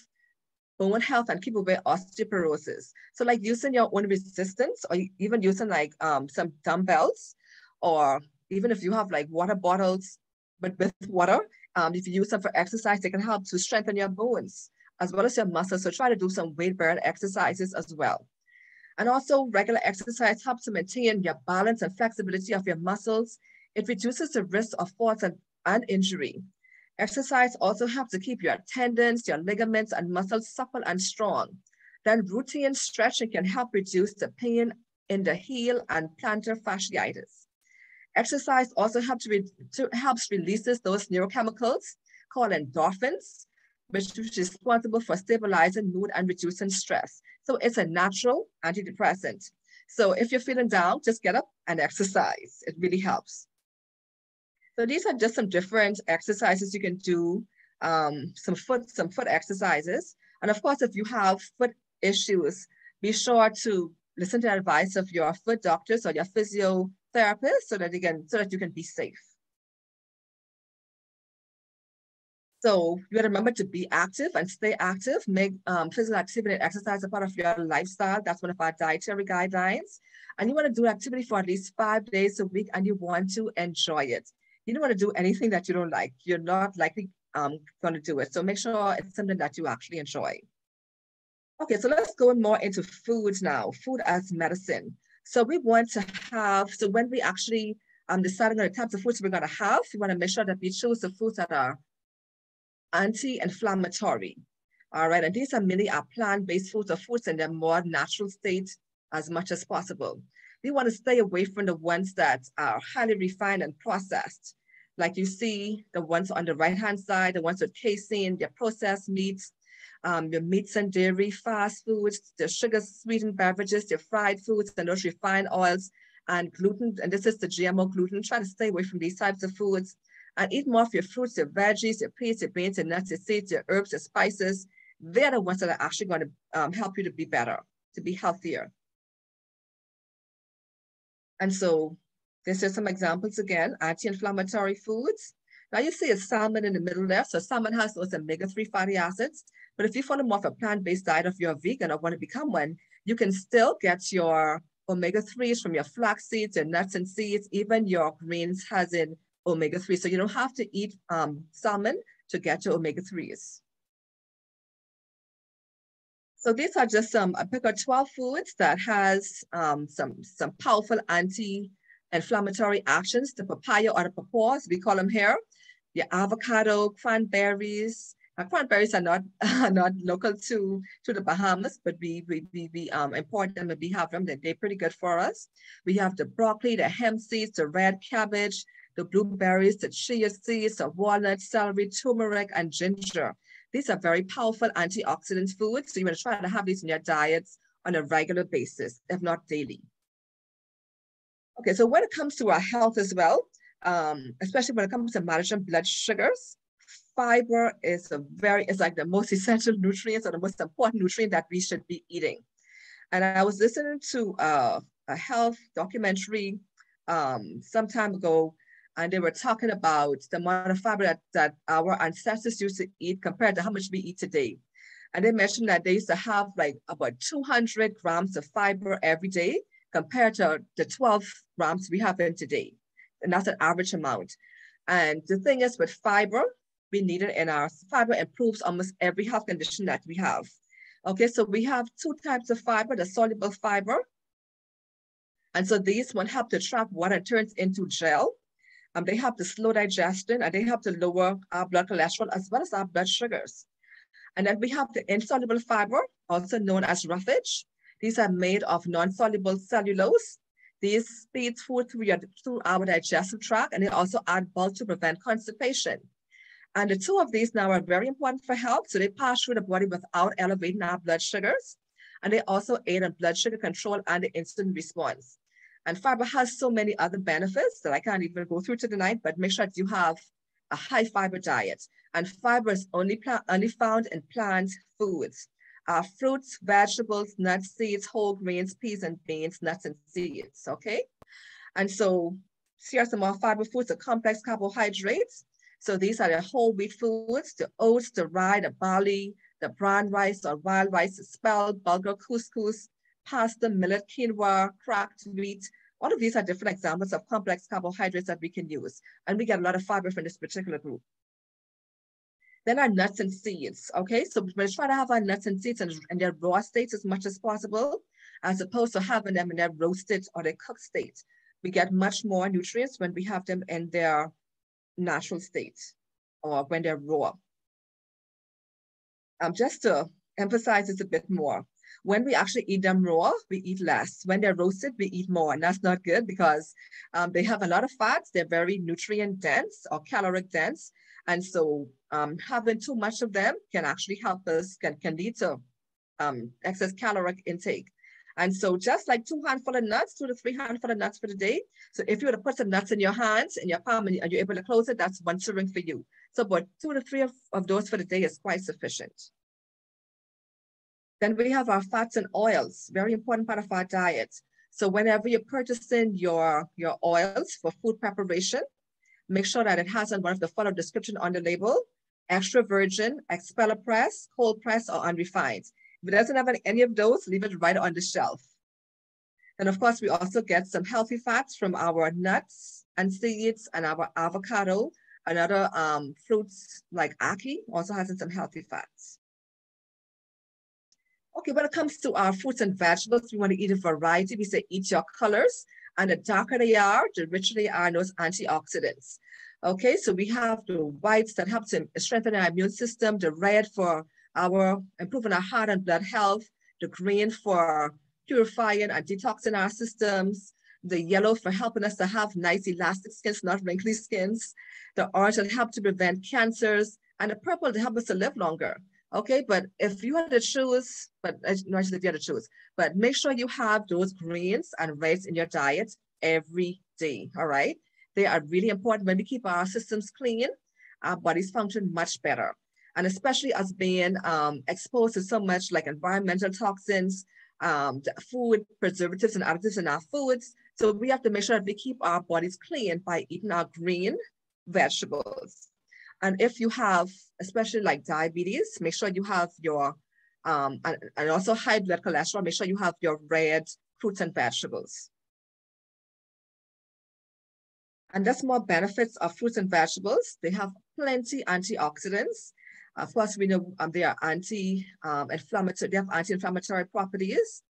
bone health and keep away osteoporosis. So like using your own resistance or even using like some dumbbells, or even if you have like water bottles, but with water, if you use them for exercise, they can help to strengthen your bones as well as your muscles. So try to do some weight-bearing exercises as well. And also regular exercise helps to maintain your balance and flexibility of your muscles. It reduces the risk of falls and injury. Exercise also helps to keep your tendons, your ligaments, and muscles supple and strong. Then routine stretching can help reduce the pain in the heel and plantar fasciitis. Exercise also helps releases those neurochemicals called endorphins, which is responsible for stabilizing mood and reducing stress. So it's a natural antidepressant. So if you're feeling down, just get up and exercise. It really helps. So these are just some different exercises you can do, some foot exercises. And of course, if you have foot issues, be sure to listen to the advice of your foot doctors or your physiotherapist so that you can be safe. So you gotta remember to be active and stay active. Make physical activity and exercise a part of your lifestyle. That's one of our dietary guidelines. And you wanna do activity for at least 5 days a week and you want to enjoy it. You don't want to do anything that you don't like. You're not likely going to do it. So make sure it's something that you actually enjoy. Okay, so let's go more into foods now, food as medicine. So we want to have, so when we actually deciding on the types of foods we're going to have, we want to make sure that we choose the foods that are anti-inflammatory. All right, and these are mainly our plant-based foods or foods in their more natural state as much as possible. We want to stay away from the ones that are highly refined and processed. Like you see the ones on the right-hand side, the ones with casein, the processed meats, your meats and dairy, fast foods, the sugar-sweetened beverages, the fried foods, and those refined oils, and gluten. And this is the GMO gluten. Try to stay away from these types of foods. And eat more of your fruits, your veggies, your peas, your beans, your nuts, your seeds, your herbs, your spices. They're the ones that are actually going to help you to be better, to be healthier. And so this is some examples again, anti-inflammatory foods. Now you see a salmon in the middle there. So salmon has those omega-3 fatty acids. But if you follow more of a plant-based diet, if you're a vegan or want to become one, you can still get your omega-3s from your flax seeds, your nuts and seeds, even your greens has in omega-3. So you don't have to eat salmon to get your omega-3s. So these are just I picked out 12 foods that has some powerful anti-inflammatory actions. The papaya or the papaws, we call them here. Your avocado, cranberries. Now, cranberries are not local to the Bahamas, but we import them and we have them. They're pretty good for us. We have the broccoli, the hemp seeds, the red cabbage, the blueberries, the chia seeds, the walnut, celery, turmeric, and ginger. These are very powerful antioxidant foods. So you want to try to have these in your diets on a regular basis, if not daily. Okay, so when it comes to our health as well, especially when it comes to managing blood sugars, fiber is like the most essential nutrient or the most important nutrient that we should be eating. And I was listening to a health documentary some time ago, and they were talking about the amount of fiber that our ancestors used to eat compared to how much we eat today. And they mentioned that they used to have like about 200 grams of fiber every day compared to the 12 grams we have in today. And that's an average amount. And the thing is with fiber, we need it in our fiber improves almost every health condition that we have. Okay, so we have two types of fiber, the soluble fiber. And so these one help to trap water and turns into gel. They help to slow digestion and they help to lower our blood cholesterol as well as our blood sugars. And then we have the insoluble fiber, also known as roughage. These are made of non-soluble cellulose. These speed food through our digestive tract, and they also add bulk to prevent constipation. And the two of these now are very important for health. So they pass through the body without elevating our blood sugars. And they also aid in blood sugar control and the insulin response. And fiber has so many other benefits that I can't even go through tonight, but make sure that you have a high fiber diet. And fiber is only found in plant foods. Fruits, vegetables, nuts, seeds, whole grains, peas and beans, nuts and seeds, okay? And so here are some more fiber foods, the complex carbohydrates. So these are the whole wheat foods, the oats, the rye, the barley, the brown rice or wild rice, the spelt, bulgur, couscous, pasta, millet, quinoa, cracked wheat. All of these are different examples of complex carbohydrates that we can use. And we get a lot of fiber from this particular group. Then our nuts and seeds, okay? So we're trying to have our nuts and seeds in their raw states as much as possible, as opposed to having them in their roasted or their cooked state. We get much more nutrients when we have them in their natural state or when they're raw. Just to emphasize this a bit more, when we actually eat them raw, we eat less. When they're roasted, we eat more, and that's not good because they have a lot of fats. They're very nutrient dense or caloric dense, and so having too much of them can actually help us, can lead to excess caloric intake. And so just like 2 handfuls of nuts, 2 to 3 handfuls of nuts for the day. So if you were to put some nuts in your hands, in your palm, and you're able to close it, that's 1 serving for you. So about 2 to 3 of those for the day is quite sufficient. Then we have our fats and oils, very important part of our diet. So whenever you're purchasing your oils for food preparation, make sure that it has on one of the follow description on the label, extra virgin, expeller press, cold press, or unrefined. If it doesn't have any of those, leave it right on the shelf. And of course, we also get some healthy fats from our nuts and seeds and our avocado and other fruits like ackee also has some healthy fats. Okay, when it comes to our fruits and vegetables, we want to eat a variety. We say eat your colors, and the darker they are, the richer they are in those antioxidants. Okay, so we have the whites that help to strengthen our immune system, the red for our improving our heart and blood health, the green for purifying and detoxing our systems, the yellow for helping us to have nice elastic skins, not wrinkly skins, the orange that help to prevent cancers, and the purple to help us to live longer. Okay, but if you had to choose, but not if you had to choose, but make sure you have those greens and reds in your diet every day, all right? They are really important. When we keep our systems clean, our bodies function much better. And especially us being exposed to so much like environmental toxins, food, preservatives and additives in our foods. So we have to make sure that we keep our bodies clean by eating our green vegetables. And if you have, especially like diabetes, make sure you have your, and also high blood cholesterol, make sure you have your red fruits and vegetables. And that's more benefits of fruits and vegetables. They have plenty antioxidants. Of course, we know they are anti-inflammatory. They have anti-inflammatory properties.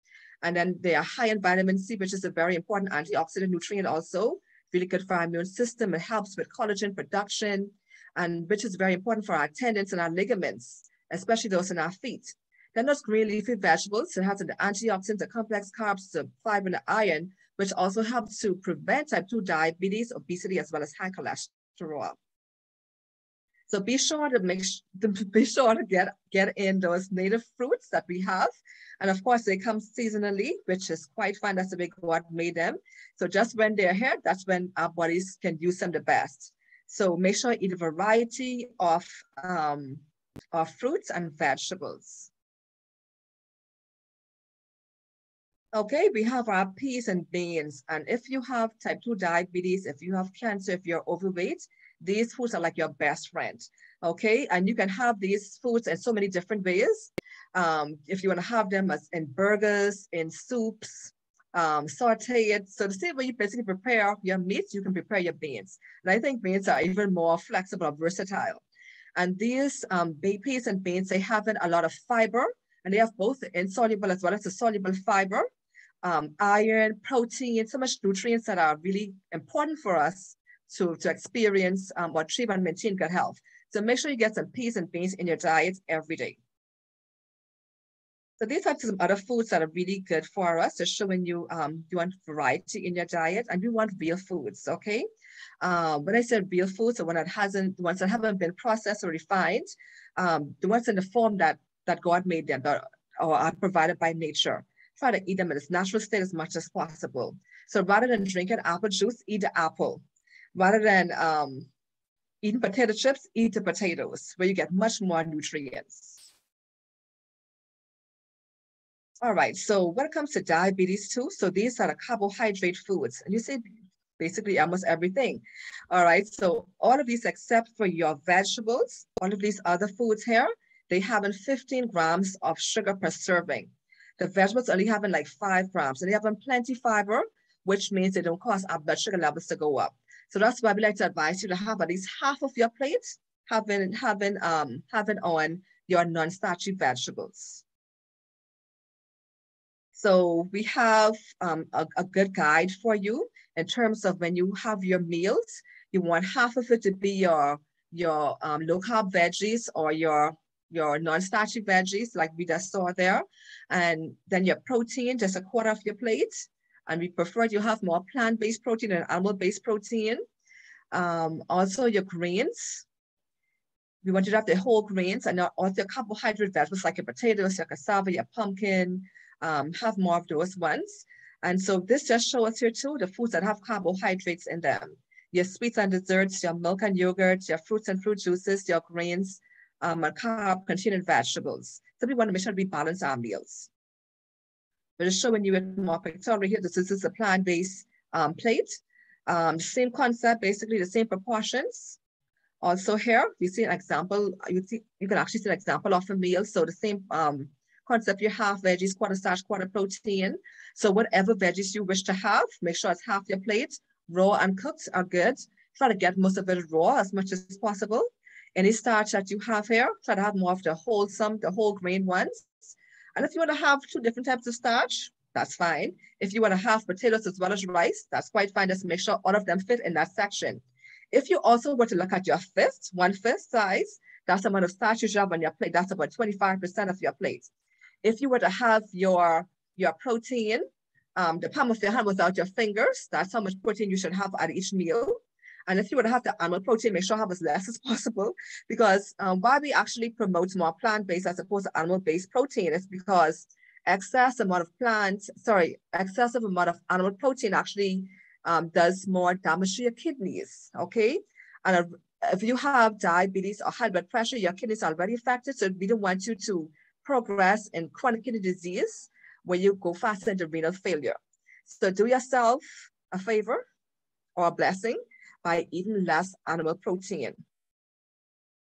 And then they are high in vitamin C, which is a very important antioxidant nutrient also. Really good for our immune system. It helps with collagen production, and which is very important for our tendons and our ligaments, especially those in our feet. Then there's green leafy vegetables. It has the antioxidants, the complex carbs, the fiber, and the iron, which also helps to prevent type 2 diabetes, obesity, as well as high cholesterol. So be sure to get in those native fruits that we have. And of course, they come seasonally, which is quite fun. That's the way God made them. So just when they're here, that's when our bodies can use them the best. So make sure you eat a variety of fruits and vegetables. Okay, we have our peas and beans. And if you have type 2 diabetes, if you have cancer, if you're overweight, these foods are like your best friend. Okay, and you can have these foods in so many different ways. If you want to have them as in burgers, in soups, sauteed. So the same way you basically prepare your meats, you can prepare your beans. And I think beans are even more flexible, versatile. And these peas and beans, they have a lot of fiber, and they have both the insoluble as well as the soluble fiber, iron, protein, so much nutrients that are really important for us to experience or achieve and maintain good health. So make sure you get some peas and beans in your diet every day. So these are some other foods that are really good for us. They're showing you you want variety in your diet, and you want real foods, okay? When I said real foods, the ones that haven't been processed or refined, the ones in the form that God made them or are provided by nature. Try to eat them in its natural state as much as possible. So rather than drinking apple juice, eat the apple. Rather than eating potato chips, eat the potatoes, where you get much more nutrients. All right, so when it comes to diabetes too, so these are the carbohydrate foods. And you see basically almost everything. All right, so all of these except for your vegetables, all of these other foods here, they have 15 grams of sugar per serving. The vegetables only having like 5 grams, and they have plenty fiber, which means they don't cause our blood sugar levels to go up. So that's why we like to advise you to have at least half of your plate having on your non-starchy vegetables. So we have a good guide for you in terms of when you have your meals. You want half of it to be your low-carb veggies or your non-starchy veggies like we just saw there. And then your protein, just a quarter of your plate. And we prefer you have more plant-based protein than animal-based protein. Also your grains. We want you to have the whole grains and also your carbohydrate vegetables like your potatoes, your cassava, your pumpkin, have more of those ones. And so this just shows here too, the foods that have carbohydrates in them. Your sweets and desserts, your milk and yogurt, your fruits and fruit juices, your grains, and carb-containing vegetables. So we want to make sure we balance our meals. We're just showing you it more pictorially here. This is a plant-based plate. Same concept, basically the same proportions. Also here, we see an example. You can actually see an example of a meal. So the same concept, you have veggies, quarter starch, quarter protein. So whatever veggies you wish to have, make sure it's half your plate. Raw and cooked are good. Try to get most of it raw as much as possible. Any starch that you have here, try to have more of the wholesome, the whole grain ones. And if you want to have 2 different types of starch, that's fine. If you want to have potatoes as well as rice, that's quite fine. Just make sure all of them fit in that section. If you also were to look at your fist, 1/5 size, that's the amount of starch you have on your plate. That's about 25% of your plate. If you were to have your protein, the palm of your hand without your fingers, that's how much protein you should have at each meal. And if you were to have the animal protein, make sure you have as less as possible, because why we actually promote more plant-based as opposed to animal-based protein is because excessive amount of animal protein actually does more damage to your kidneys, okay? And if you have diabetes or high blood pressure, your kidneys are already affected, so we don't want you to progress in chronic kidney disease where you go faster into renal failure. So do yourself a favor or a blessing by eating less animal protein.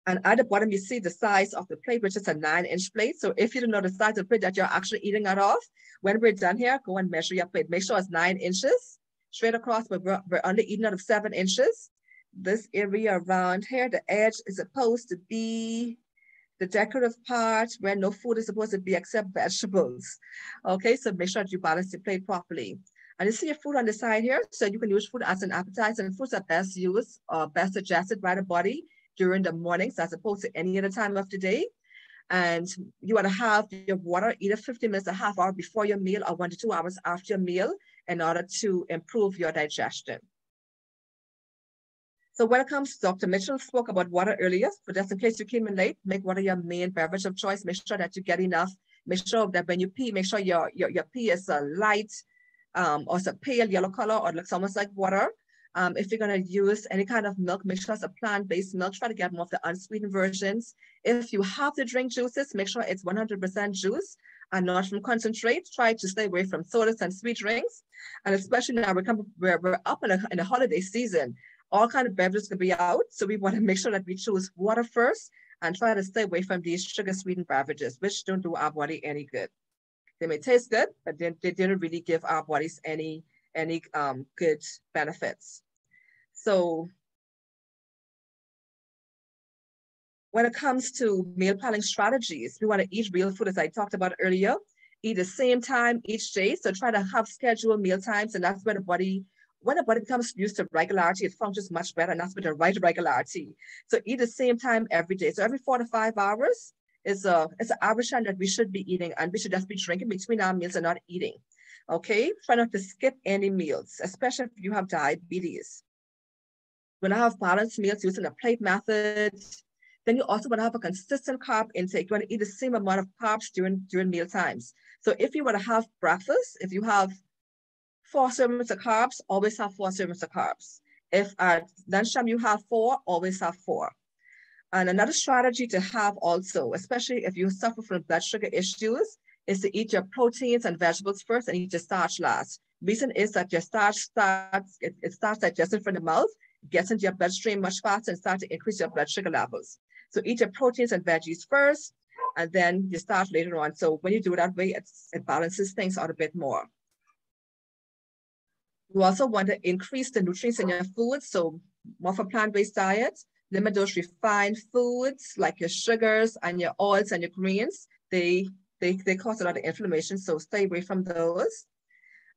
And at the bottom, you see the size of the plate, which is a 9-inch plate. So if you don't know the size of the plate that you're actually eating out of, when we're done here, go and measure your plate. Make sure it's 9 inches straight across, but we're only eating out of 7 inches. This area around here, the edge is supposed to be the decorative part where no food is supposed to be except vegetables. Okay, so make sure that you balance your plate properly. And you see your food on the side here, so you can use food as an appetizer, and foods are best used or best suggested by the body during the mornings as opposed to any other time of the day. And you want to have your water either 15 minutes, a half hour before your meal or 1 to 2 hours after your meal in order to improve your digestion. So when it comes, Dr. Mitchell spoke about water earlier, but just in case you came in late, make water your main beverage of choice. Make sure that you get enough. Make sure that when you pee, make sure your pee is a light or it's a pale yellow color or looks almost like water. If you're going to use any kind of milk, make sure it's a plant-based milk. Try to get more of the unsweetened versions. If you have to drink juices, make sure it's 100% juice and not from concentrate. Try to stay away from sodas and sweet drinks. And especially now we're up in the holiday season, all kind of beverages could be out. So we want to make sure that we choose water first and try to stay away from these sugar-sweetened beverages, which don't do our body any good. They may taste good, but they didn't really give our bodies any good benefits. So when it comes to meal planning strategies, we want to eat real food, as I talked about earlier, eat the same time each day. So try to have scheduled meal times, and that's where when the body becomes used to regularity, it functions much better, and that's with the right regularity. So eat the same time every day. So every 4 to 5 hours is an average time that we should be eating, and we should just be drinking between our meals and not eating. Okay, try not to skip any meals, especially if you have diabetes. When I have balanced meals using a plate method, then you also want to have a consistent carb intake. You want to eat the same amount of carbs during meal times. So if you want to have breakfast, if you have 4 servings of carbs, always have 4 servings of carbs. If at lunchtime you have 4, always have 4. And another strategy to have also, especially if you suffer from blood sugar issues, is to eat your proteins and vegetables first and eat your starch last. Reason is that your starch starts digesting from the mouth, gets into your bloodstream much faster and starts to increase your blood sugar levels. So eat your proteins and veggies first, and then you start later on. So when you do it that way, it balances things out a bit more. You also want to increase the nutrients in your food, so more of a plant-based diet. Limit those refined foods like your sugars and your oils and your greens. They cause a lot of inflammation, so stay away from those.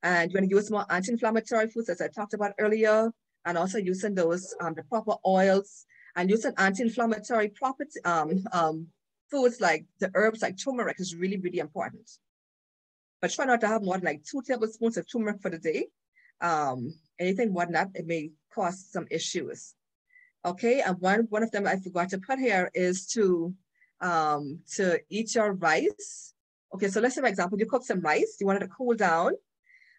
And you want to use more anti-inflammatory foods, as I talked about earlier, and also using those the proper oils and using anti-inflammatory property foods like the herbs like turmeric is really, really important. But try not to have more than like 2 tablespoons of turmeric for the day. Anything more than that, it may cause some issues. Okay, and one of them I forgot to put here is to eat your rice. Okay, so let's say, for example, you cook some rice, you want it to cool down,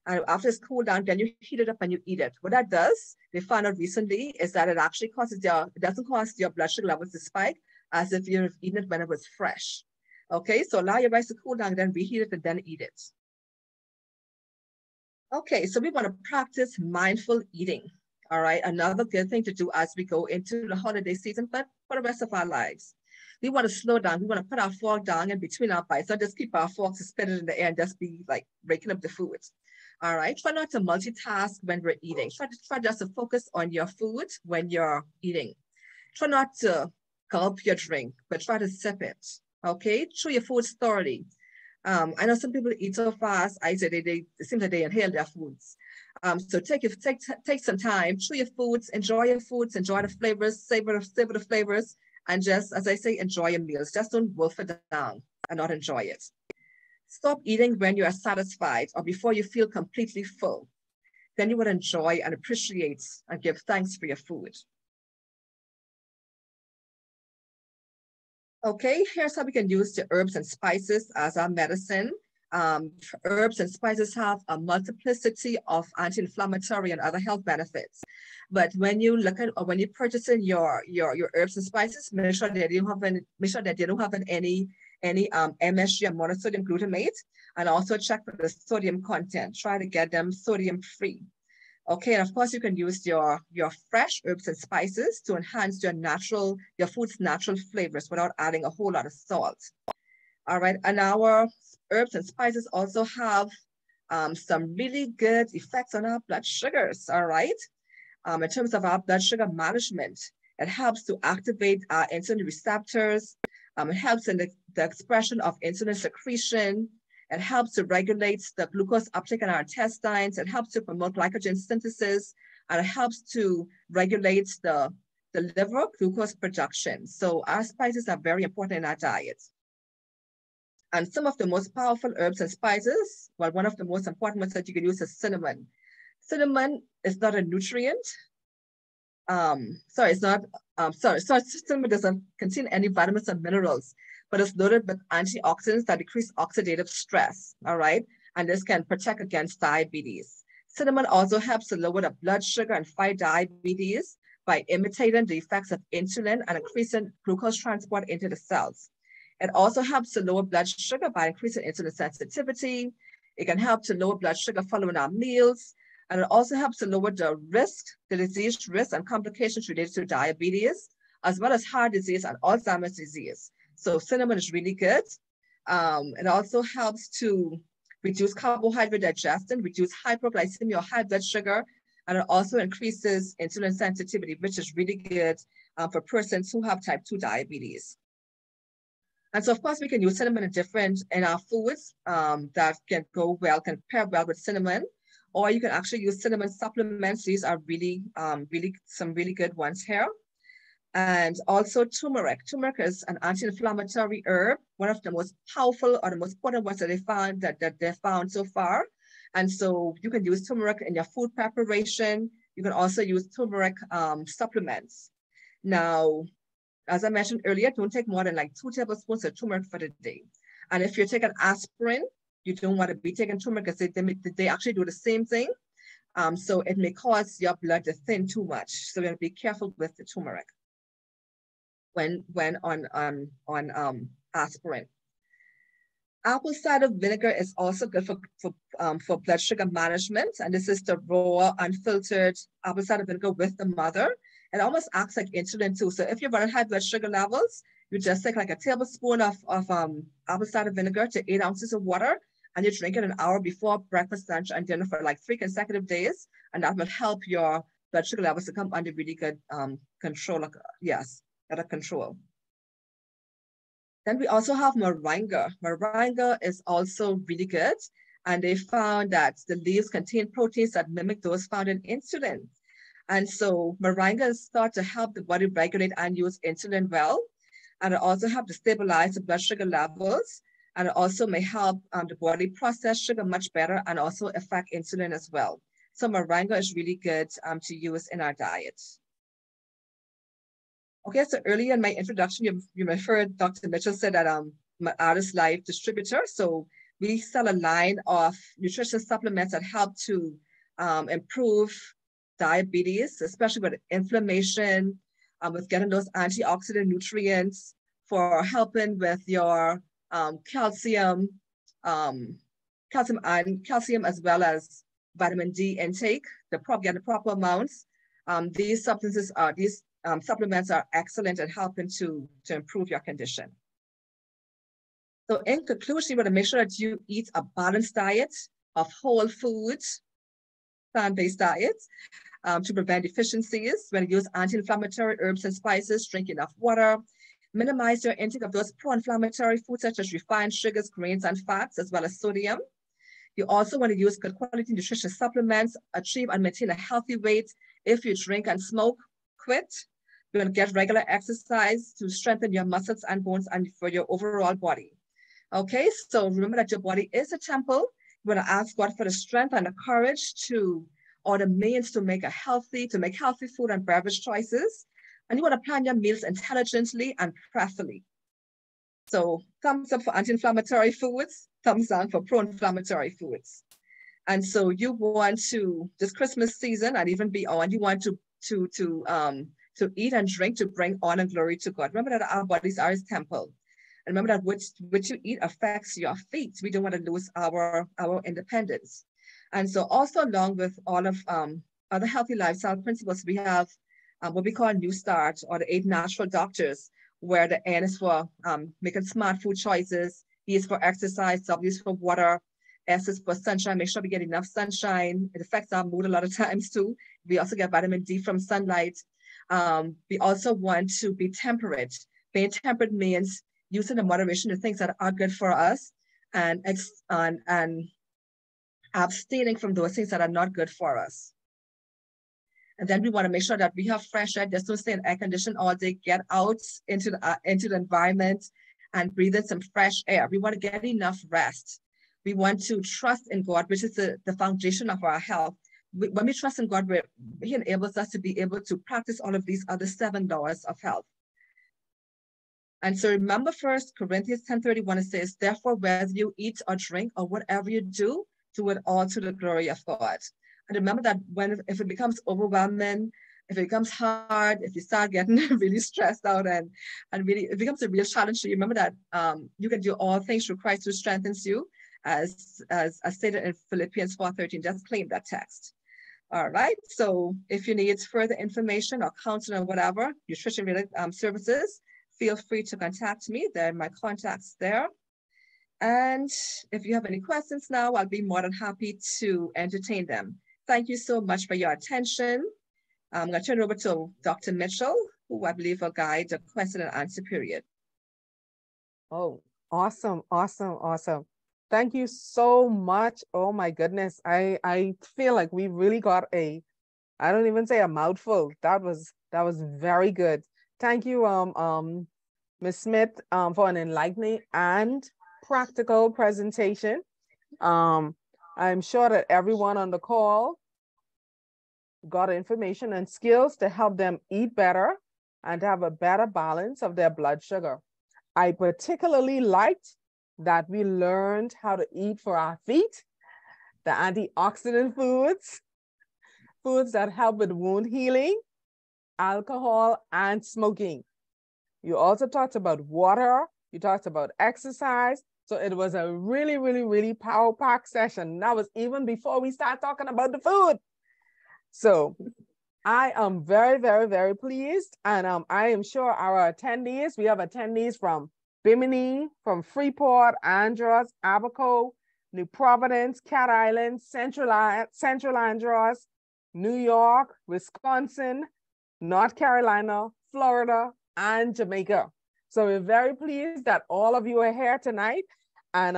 and after it's cooled down, then you heat it up and you eat it. What that does, they found out recently, is that it actually it doesn't cause your blood sugar levels to spike as if you've eaten it when it was fresh. Okay, so allow your rice to cool down, then reheat it and then eat it. Okay, so we want to practice mindful eating. All right, another good thing to do as we go into the holiday season, but for the rest of our lives. We want to slow down. We want to put our fork down in between our bites, not just keep our forks suspended in the air and just be like breaking up the food. All right, try not to multitask when we're eating. Try just to focus on your food when you're eating. Try not to gulp your drink, but try to sip it. Okay, chew your food thoroughly. I know some people eat so fast. I say it seems like they inhale their foods. So take some time, chew your foods, enjoy your foods, enjoy the flavors, savor the flavors, and just, as I say, enjoy your meals. Just don't wolf it down and not enjoy it. Stop eating when you are satisfied or before you feel completely full. Then you will enjoy and appreciate and give thanks for your food. Okay, here's how we can use the herbs and spices as our medicine. Herbs and spices have a multiplicity of anti-inflammatory and other health benefits. But when you look at, or when you're purchasing your herbs and spices, make sure that you don't have any MSG or monosodium glutamate, and also check for the sodium content. Try to get them sodium free. Okay, and of course you can use your fresh herbs and spices to enhance your food's natural flavors without adding a whole lot of salt. All right, and our herbs and spices also have some really good effects on our blood sugars. All right, in terms of our blood sugar management, it helps to activate our insulin receptors. It helps in the expression of insulin secretion. It helps to regulate the glucose uptake in our intestines. It helps to promote glycogen synthesis, and it helps to regulate the liver glucose production. So our spices are very important in our diet. And some of the most powerful herbs and spices, well, one of the most important ones that you can use is cinnamon. Cinnamon is not a nutrient. Cinnamon doesn't contain any vitamins or minerals, but it's loaded with antioxidants that decrease oxidative stress, all right? And this can protect against diabetes. Cinnamon also helps to lower the blood sugar and fight diabetes by imitating the effects of insulin and increasing glucose transport into the cells. It also helps to lower blood sugar by increasing insulin sensitivity. It can help to lower blood sugar following our meals. And it also helps to lower the disease risk and complications related to diabetes, as well as heart disease and Alzheimer's disease. So cinnamon is really good. It also helps to reduce carbohydrate digestion, reduce hyperglycemia or high blood sugar, and it also increases insulin sensitivity, which is really good for persons who have type 2 diabetes. And so, of course, we can use cinnamon in our foods that can pair well with cinnamon, or you can actually use cinnamon supplements. These are really some really good ones here. And also turmeric. Turmeric is an anti-inflammatory herb, one of the most powerful or the most potent ones that they've found so far. And so you can use turmeric in your food preparation. You can also use turmeric supplements. Now, as I mentioned earlier, don't take more than like 2 tablespoons of turmeric for the day. And if you're taking aspirin, you don't want to be taking turmeric because they actually do the same thing. So it may cause your blood to thin too much. So you have to be careful with the turmeric when on aspirin. Apple cider vinegar is also good for blood sugar management. And this is the raw, unfiltered apple cider vinegar with the mother. It almost acts like insulin too. So if you're running high blood sugar levels, you just take like a tablespoon of apple cider vinegar to 8 ounces of water, and you drink it an hour before breakfast, lunch, and dinner for like 3 consecutive days. And that will help your blood sugar levels to come under really good control. Under control. Then we also have moringa. Moringa is also really good. And they found that the leaves contain proteins that mimic those found in insulin. And so moringa is thought to help the body regulate and use insulin well. And it also helps to stabilize the blood sugar levels. And it also may help the body process sugar much better and also affect insulin as well. So moringa is really good to use in our diet. Okay, so earlier in my introduction, you may have heard Dr. Mitchell said that I'm an Artist Life distributor. So we sell a line of nutrition supplements that help to improve diabetes, especially with inflammation, with getting those antioxidant nutrients, for helping with your calcium as well as vitamin D intake, getting the proper amounts. These supplements are excellent at helping to improve your condition. So in conclusion, you want to make sure that you eat a balanced diet of whole foods, plant-based diets to prevent deficiencies. When you use anti-inflammatory herbs and spices, drink enough water, minimize your intake of those pro-inflammatory foods such as refined sugars, grains, and fats, as well as sodium. You also want to use good quality nutrition supplements, achieve and maintain a healthy weight. If you drink and smoke, quit. You're going to get regular exercise to strengthen your muscles and bones and for your overall body. Okay, so remember that your body is a temple. You want to ask God for the strength and the courage or the means to make healthy food and beverage choices. And you want to plan your meals intelligently and prayerfully. So thumbs up for anti-inflammatory foods, thumbs down for pro-inflammatory foods. And so you want to, this Christmas season and even beyond, you want to eat and drink to bring honor and glory to God. Remember that our bodies are His temple. And remember that what you eat affects your feet. We don't want to lose our independence. And so also along with all of other healthy lifestyle principles, we have what we call New Start or the 8 natural doctors, where the N is for making smart food choices, E is for exercise, W is for water, S is for sunshine. Make sure we get enough sunshine. It affects our mood a lot of times too. We also get vitamin D from sunlight. We also want to be temperate. Being temperate means using in moderation the things that are good for us and abstaining from those things that are not good for us. And then we want to make sure that we have fresh air. Just don't stay in air condition all day. Get out into the environment and breathe in some fresh air. We want to get enough rest. We want to trust in God, which is the foundation of our health. When we trust in God, He enables us to be able to practice all of these other 7 laws of health. And so remember 1 Corinthians 10:31, it says, therefore, whether you eat or drink or whatever you do it all to the glory of God. And remember that if it becomes overwhelming, if it becomes hard, if you start getting really stressed out and really, it becomes a real challenge to you, remember that you can do all things through Christ who strengthens you, as stated in Philippians 4:13. Just claim that text. All right. So if you need further information or counseling or whatever, nutrition-related services, feel free to contact me. There are my contacts there. And if you have any questions now, I'll be more than happy to entertain them. Thank you so much for your attention. I'm going to turn it over to Dr. Mitchell, who I believe will guide the question and answer period. Oh, awesome, awesome, awesome. Thank you so much. Oh my goodness. I feel like we really got I don't even say a mouthful. That was very good. Thank you, Ms. Smith, for an enlightening and practical presentation. I'm sure that everyone on the call got information and skills to help them eat better and to have a better balance of their blood sugar. I particularly liked that we learned how to eat for our feet, the antioxidant foods that help with wound healing, alcohol, and smoking. You also talked about water, you talked about exercise. So it was a really, really, really power-packed session. That was even before we start talking about the food. So I am very, very, very pleased. And I am sure our attendees, we have attendees from Bimini, from Freeport, Andros, Abaco, New Providence, Cat Island, Central Andros, New York, Wisconsin, North Carolina, Florida, and Jamaica. So we're very pleased that all of you are here tonight and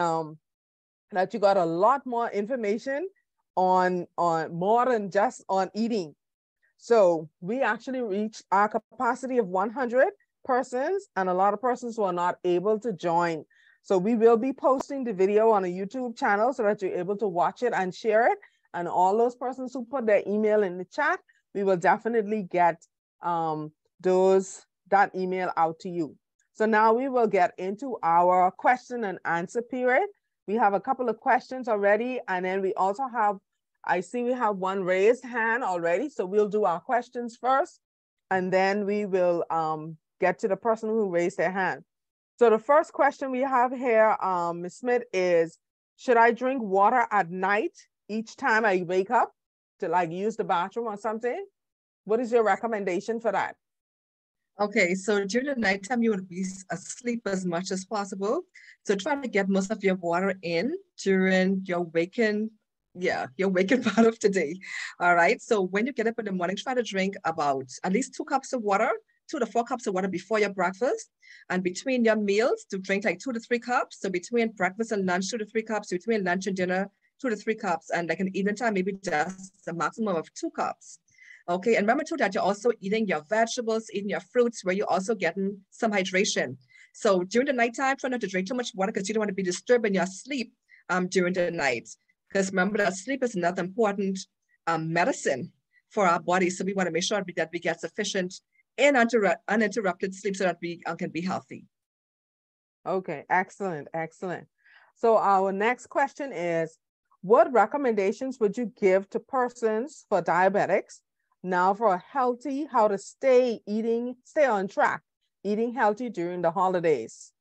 that you got a lot more information on more than just on eating. So we actually reached our capacity of 100 persons and a lot of persons who are not able to join. So we will be posting the video on a YouTube channel so that you're able to watch it and share it. And all those persons who put their email in the chat, we will definitely get that email out to you. So now we will get into our question and answer period. We have a couple of questions already, and then we also have, I see we have one raised hand already. So we'll do our questions first, and then we will get to the person who raised their hand. So the first question we have here, Ms. Smith, is, should I drink water at night each time I wake up to like use the bathroom or something? What is your recommendation for that? Okay, so during the nighttime, you would be asleep as much as possible. So try to get most of your water in during your waking part of the day. All right, so when you get up in the morning, try to drink about at least 2 cups of water, 2 to 4 cups of water before your breakfast. And between your meals, to drink like 2 to 3 cups. So between breakfast and lunch, 2 to 3 cups. Between lunch and dinner, 2 to 3 cups. And like an evening time, maybe just a maximum of 2 cups. Okay, and remember too that you're also eating your vegetables, eating your fruits, where you're also getting some hydration. So during the nighttime, try not to drink too much water because you don't want to be disturbing your sleep during the night. Because remember that sleep is another important medicine for our body. So we want to make sure that we get sufficient and uninterrupted sleep so that we can be healthy. Okay, excellent, excellent. So our next question is, what recommendations would you give to persons for diabetics now for a healthy, how to stay on track, eating healthy during the holidays?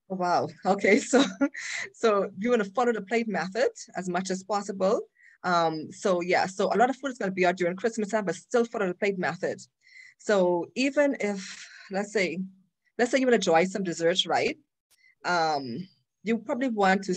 Wow. Okay. So you want to follow the plate method as much as possible. So yeah, so a lot of food is going to be out during Christmas time, but still follow the plate method. So even if, let's say you want to enjoy some desserts, right? You probably want to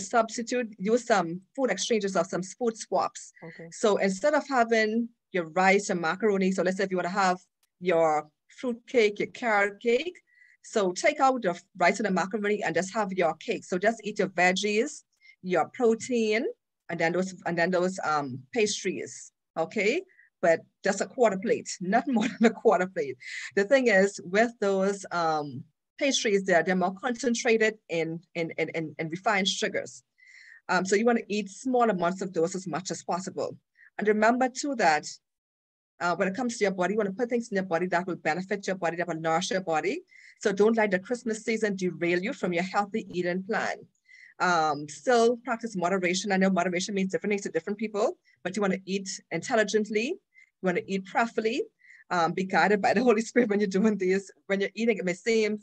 use some food exchanges or some food swaps. Okay. So instead of having your rice and macaroni, so let's say if you want to have your fruit cake, your carrot cake, so take out the rice and the macaroni and just have your cake. So just eat your veggies, your protein, and then those pastries, okay? But just a quarter plate, not more than a quarter plate. The thing is, with those pastries, they're more concentrated in refined sugars. So you want to eat small amounts of those as much as possible. And remember too that when it comes to your body, you want to put things in your body that will benefit your body, that will nourish your body. So don't let the Christmas season derail you from your healthy eating plan. Still practice moderation. I know moderation means different things to different people, but you want to eat intelligently. You want to eat prayerfully. Be guided by the Holy Spirit when you're doing this. When you're eating, it may seem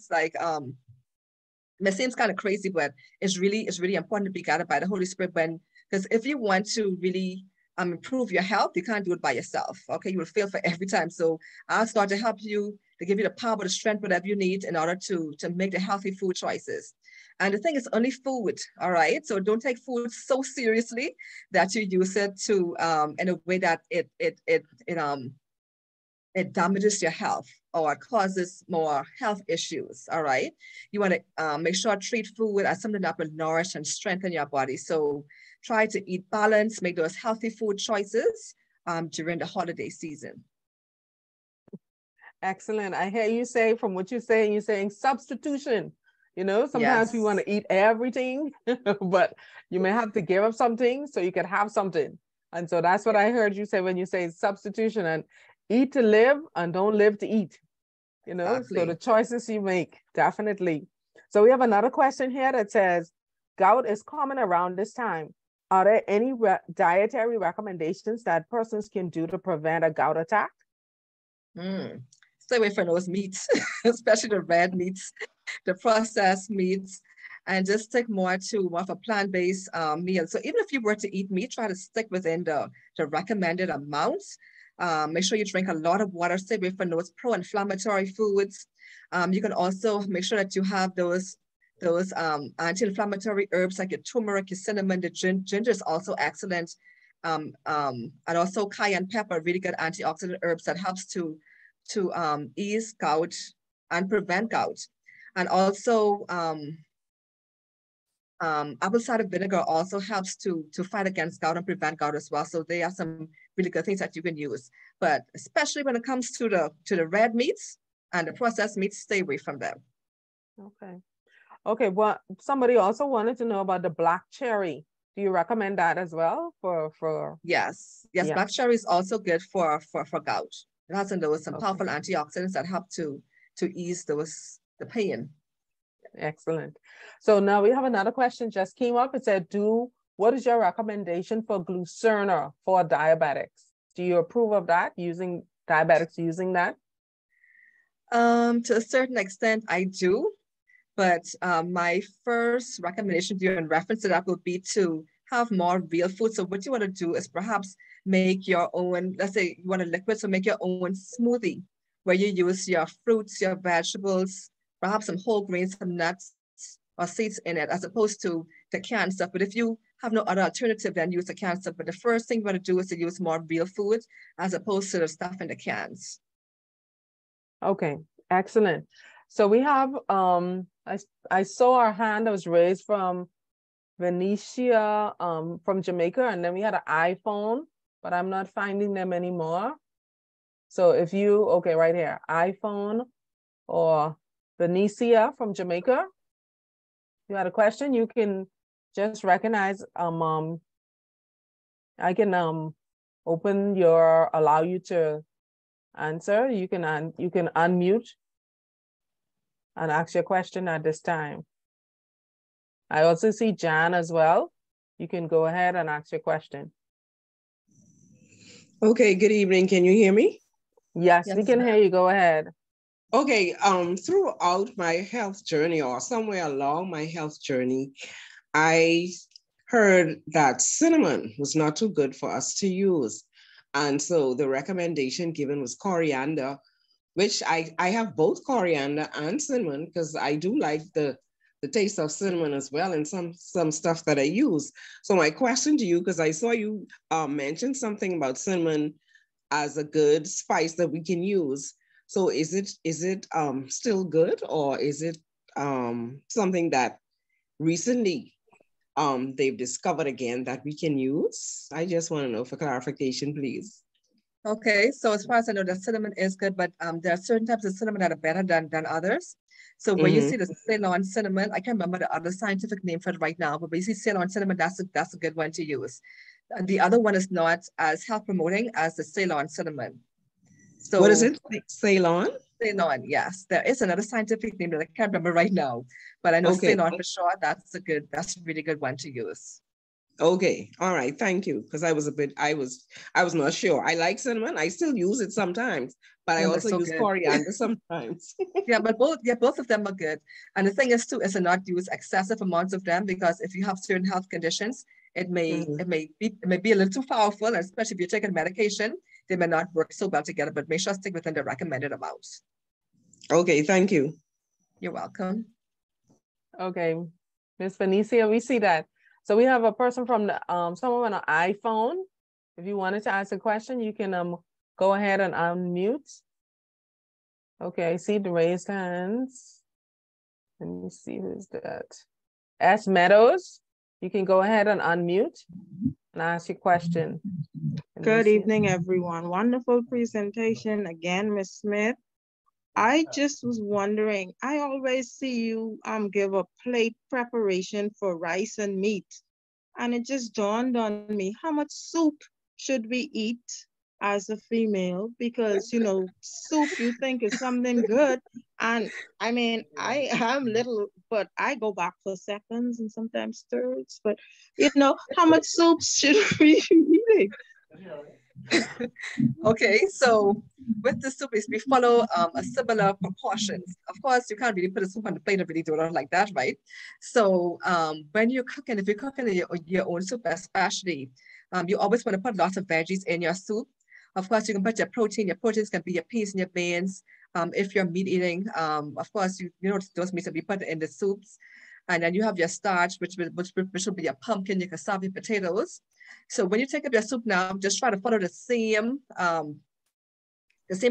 kind of crazy, but it's really important to be guided by the Holy Spirit because if you want to really improve your health, you can't do it by yourself. Okay, you will fail for every time. So ask God to help you, to give you the power, the strength, whatever you need in order to make the healthy food choices. And the thing is only food, all right? So don't take food so seriously that you use it to in a way that it damages your health or causes more health issues, all right? You want to make sure treat food as something that will nourish and strengthen your body. So try to eat balanced, make those healthy food choices during the holiday season. Excellent. I hear you say, from what you're saying substitution. You know, sometimes we want to eat everything, but you may have to give up something so you can have something. And so that's what I heard you say when you say substitution, and eat to live and don't live to eat. You know, exactly. So the choices you make, definitely. So we have another question here that says, gout is common around this time. Are there any dietary recommendations that persons can do to prevent a gout attack? Stay away from those meats, especially the red meats, the processed meats, and just stick more of a plant-based meal. So even if you were to eat meat, try to stick within the recommended amounts. Make sure you drink a lot of water. Stay away from those pro-inflammatory foods. You can also make sure that you have those anti-inflammatory herbs like your turmeric, your cinnamon, the ginger is also excellent. And also cayenne pepper, really good antioxidant herbs that helps to ease gout and prevent gout. And also apple cider vinegar also helps to fight against gout and prevent gout as well. So they are some really good things that you can use. But especially when it comes to the red meats and the processed meats, stay away from them. Okay, well, somebody also wanted to know about the black cherry. Do you recommend that as well for? Yes, yeah. Black cherry is also good for gout. It has some powerful antioxidants that help to ease the pain. Excellent. So now we have another question just came up. It said, what is your recommendation for Glucerna for diabetics? Do you approve of that, diabetics using that? To a certain extent, I do. But my first recommendation to you in reference to that would be to have more real food. So what you want to do is perhaps make your own, let's say you want a liquid, so make your own smoothie where you use your fruits, your vegetables, perhaps some whole grains, some nuts or seeds in it, as opposed to the canned stuff. But if you have no other alternative, then use the canned stuff. But the first thing you want to do is to use more real food as opposed to the stuff in the cans. Okay, excellent. So we have, I saw our hand that was raised from Venetia from Jamaica, and then we had an iPhone, but I'm not finding them anymore. So if okay, right here, iPhone or Venetia from Jamaica, you had a question, you can just recognize, I can allow you to answer. You can unmute and ask your question at this time. I also see Jan as well. You can go ahead and ask your question. Okay, good evening. Can you hear me? Yes, we can hear you. Go ahead. Okay, throughout my health journey or somewhere along my health journey, I heard that cinnamon was not too good for us to use. And so the recommendation given was coriander, which I have both coriander and cinnamon because I do like the taste of cinnamon as well and some stuff that I use. So my question to you, because I saw you mention something about cinnamon as a good spice that we can use. So is it still good, or is it something that recently they've discovered again that we can use? I just want to know for clarification, please. Okay, so as far as I know, the cinnamon is good, but there are certain types of cinnamon that are better than others. So when you see the Ceylon cinnamon, I can't remember the other scientific name for it right now, but when you see Ceylon cinnamon, that's a good one to use. And the other one is not as health promoting as the Ceylon cinnamon. So what is it? Ceylon? Ceylon, yes. There is another scientific name that I can't remember right now, but I know Ceylon for sure. That's a really good one to use. Okay, all right, thank you. Because I was not sure. I like cinnamon. I still use it sometimes, but I also use coriander sometimes. Yeah, but both of them are good. And the thing is too, is to not use excessive amounts of them, because if you have certain health conditions, it may be a little too powerful, and especially if you're taking medication, they may not work so well together, but make sure to stick within the recommended amounts. Okay, thank you. You're welcome. Okay, Ms. Benicia, we see that. So we have a person from the someone on an iPhone. If you wanted to ask a question, you can go ahead and unmute. Okay, I see the raised hands. Let me see who's that. S. Meadows, you can go ahead and unmute and ask your question. Good evening, everyone. Wonderful presentation again, Ms. Smith. I just was wondering, I always see you give a plate preparation for rice and meat. And it just dawned on me, how much soup should we eat as a female? Because, you know, soup you think is something good. And I mean, I am little, but I go back for seconds and sometimes thirds. But, you know, how much soup should we be eating? Okay, so with the soup, we follow a similar proportions. Of course, you can't really put a soup on the plate and really do it like that, right? So when you're cooking, if you're cooking your own soup especially, you always want to put lots of veggies in your soup. Of course, you can put your protein. Your proteins can be your peas and your beans. If you're meat eating, of course, you know those meats will be put in the soups. And then you have your starch, which will be your pumpkin, your cassava, your potatoes. So when you take up your soup now, just try to follow the same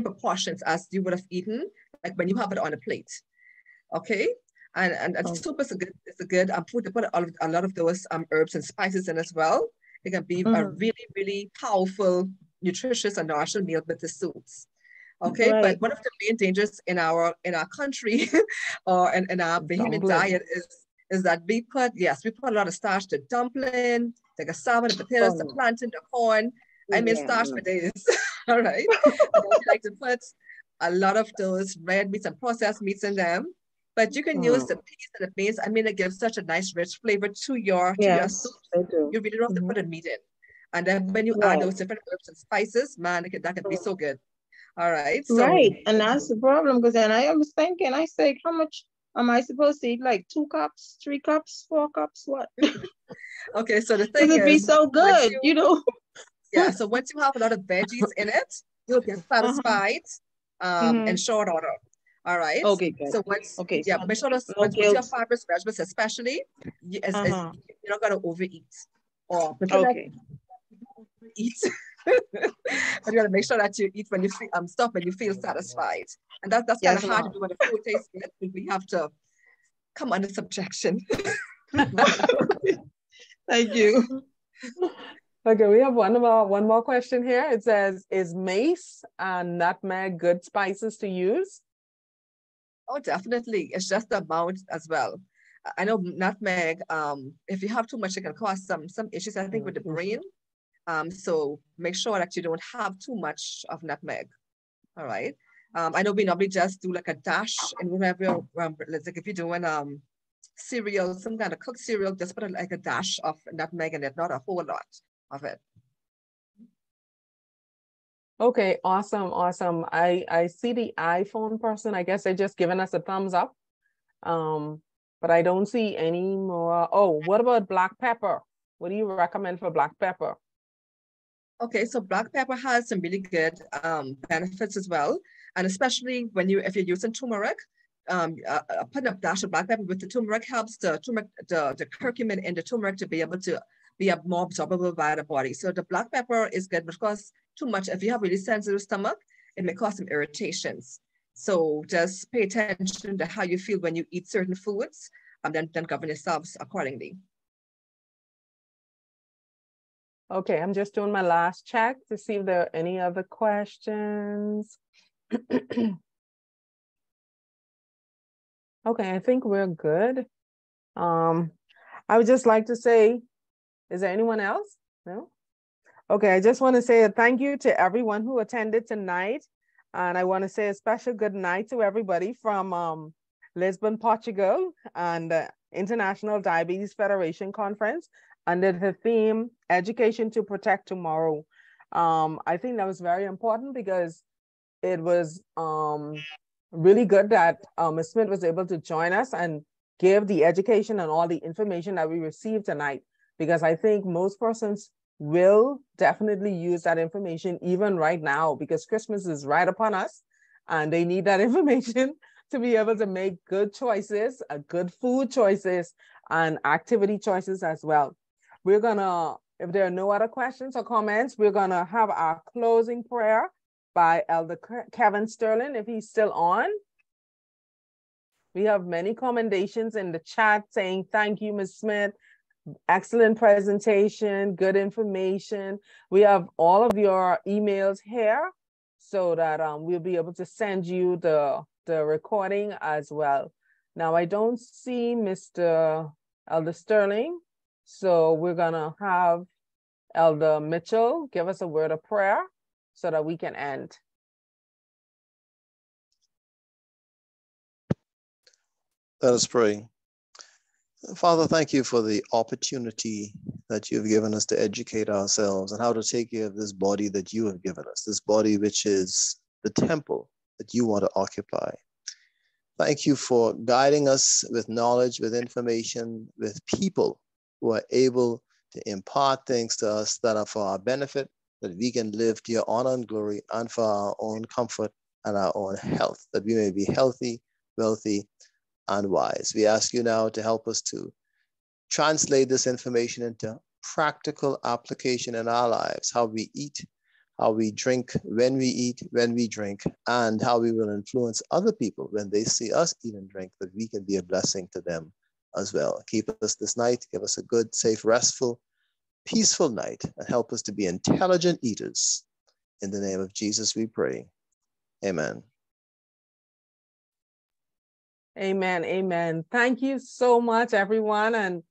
proportions as you would have eaten, like when you have it on a plate. Okay, and soup is a good food to put a lot of those herbs and spices in as well. It can be a really, really powerful, nutritious and nourishing meal with the soups. Okay, right. But one of the main dangers in our country or in our Bahamian diet is that we put a lot of starch, the dumpling, the cassava, the potatoes, the plantain, the corn. I mean starch for days. All right. And we like to put a lot of those red meats and processed meats in them. But you can use the peas and the beans. I mean, it gives such a nice rich flavor to your soup. You really don't have to put a meat in. And then when you add those different herbs and spices, man, that can be so good. All right. So, right. And that's the problem, because then I was thinking, I said, how much am I supposed to eat? Like 2 cups, 3 cups, 4 cups, what? Okay, so the thing is, be so good, you know. Yeah, so once you have a lot of veggies in it, you'll get satisfied in short order. All right. Okay, good. So once, so make sure once your fibrous vegetables, especially, you're not gonna overeat. Or eat. But you gotta make sure that you eat when you feel stop when you feel satisfied. And that's kind of hard to do when the food tastes good. We have to come under subjection. Thank you. Okay, we have one more question here. It says, is mace and nutmeg good spices to use? Oh, definitely. It's just the amount as well. I know nutmeg, if you have too much, it can cause some issues, I think, with the brain. So make sure that you don't have too much of nutmeg. All right. I know we normally just do like a dash and whenever, let's like if you're doing cereal, some kind of cooked cereal, just put like a dash of nutmeg in it, not a whole lot of it. Okay, awesome, awesome. I see the iPhone person. I guess they're just giving us a thumbs up. But I don't see any more. Oh, what about black pepper? What do you recommend for black pepper? Okay, so black pepper has some really good benefits as well. And especially when if you're using turmeric, putting a dash of black pepper with the turmeric helps the curcumin in the turmeric to be able to be more absorbable by the body. So the black pepper is good because too much, if you have really sensitive stomach, it may cause some irritations. So just pay attention to how you feel when you eat certain foods, and then govern yourselves accordingly. Okay, I'm just doing my last check to see if there are any other questions. Okay, I think we're good. I would just like to say, is there anyone else? No? Okay, I just want to say a thank you to everyone who attended tonight. And I want to say a special good night to everybody from Lisbon, Portugal, and the International Diabetes Federation Conference under the theme, Education to Protect Tomorrow. I think that was very important because it was really good that Ms. Smith was able to join us and give the education and all the information that we received tonight, because I think most persons will definitely use that information even right now, because Christmas is right upon us and they need that information to be able to make good choices, good food choices, and activity choices as well. We're gonna, if there are no other questions or comments, we're gonna have our closing prayer by Elder Kevin Sterling, if he's still on. We have many commendations in the chat saying, thank you, Ms. Smith. Excellent presentation, good information. We have all of your emails here so that we'll be able to send you the recording as well. Now, I don't see Mr. Elder Sterling, so we're gonna have Elder Mitchell give us a word of prayer so that we can end. Let us pray. Father, thank you for the opportunity that you've given us to educate ourselves and how to take care of this body that you have given us, this body which is the temple that you want to occupy. Thank you for guiding us with knowledge, with information, with people who are able to impart things to us that are for our benefit, that we can live to your honor and glory and for our own comfort and our own health, that we may be healthy, wealthy, and wise. We ask you now to help us to translate this information into practical application in our lives, how we eat, how we drink, when we eat, when we drink, and how we will influence other people when they see us eat and drink, that we can be a blessing to them as well. Keep us this night, give us a good, safe, restful, peaceful night, and help us to be intelligent eaters. In the name of Jesus we pray. Amen. Amen, amen. Thank you so much, everyone. And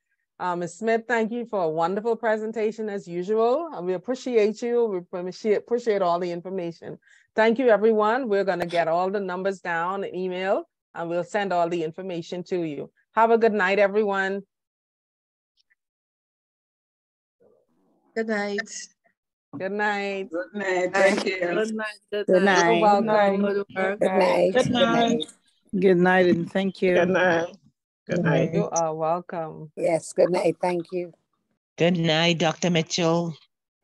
Ms. Smith, thank you for a wonderful presentation as usual. And we appreciate you. We appreciate all the information. Thank you, everyone. We're going to get all the numbers down in email, and we'll send all the information to you. Have a good night, everyone. Good night. Good night. Good night. Thank you. Good night. Good Good night. You're night. welcome. Good work. Good night. Good night. Good night and thank you. Good night. Good night. You are welcome. Yes, good night. Thank you. Good night, Dr. Mitchell.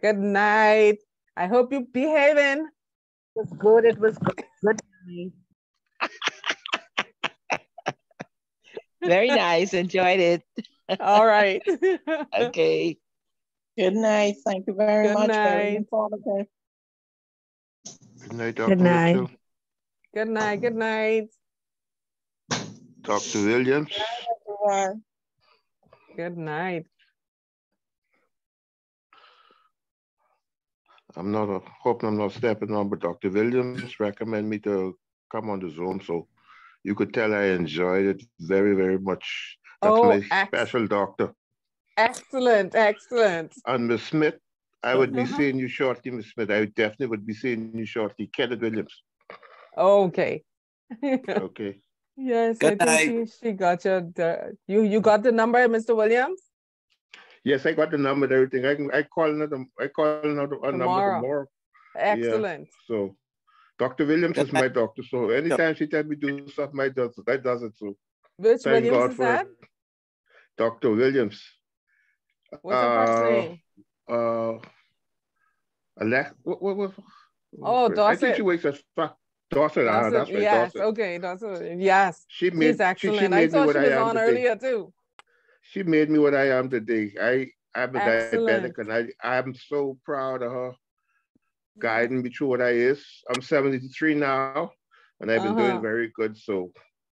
Good night. I hope you're behaving. It was good. It was good. Good night. Very nice. Enjoyed it. All right. Okay. Good night. Thank you very Good much. Very night. informative. Good night, Dr. Good night. Mitchell. Good night. Good night. Dr. Williams. Everyone. Good night. I'm not hoping I'm not stepping on, but Dr. Williams recommended me to come on the Zoom, so you could tell I enjoyed it very, very much. That's my special doctor. Excellent, excellent. And Ms. Smith, I would be seeing you shortly, Ms. Smith. I definitely would be seeing you shortly. Kenneth Williams. Okay. Okay. Yes, Good I night. think she got you got the number, Mr. Williams? Yes, I got the number and everything. I call another number Tomorrow. tomorrow. Excellent. Yeah. So Dr. Williams Good is my doctor. So anytime she tells me do something, I does it. So Which thank Williams God is for that? Dr. Williams. What's her first name? What? Oh, I think she Dorset. works at Dorset. That's right, Yes. Dorset. Okay, Dorset. Yes. She She's excellent. I made me saw what she I was am on today. earlier too. She made me what I am today. I'm a Excellent. diabetic, and I'm so proud of her guiding me through what I is. I'm 73 now, and I've been doing very good. So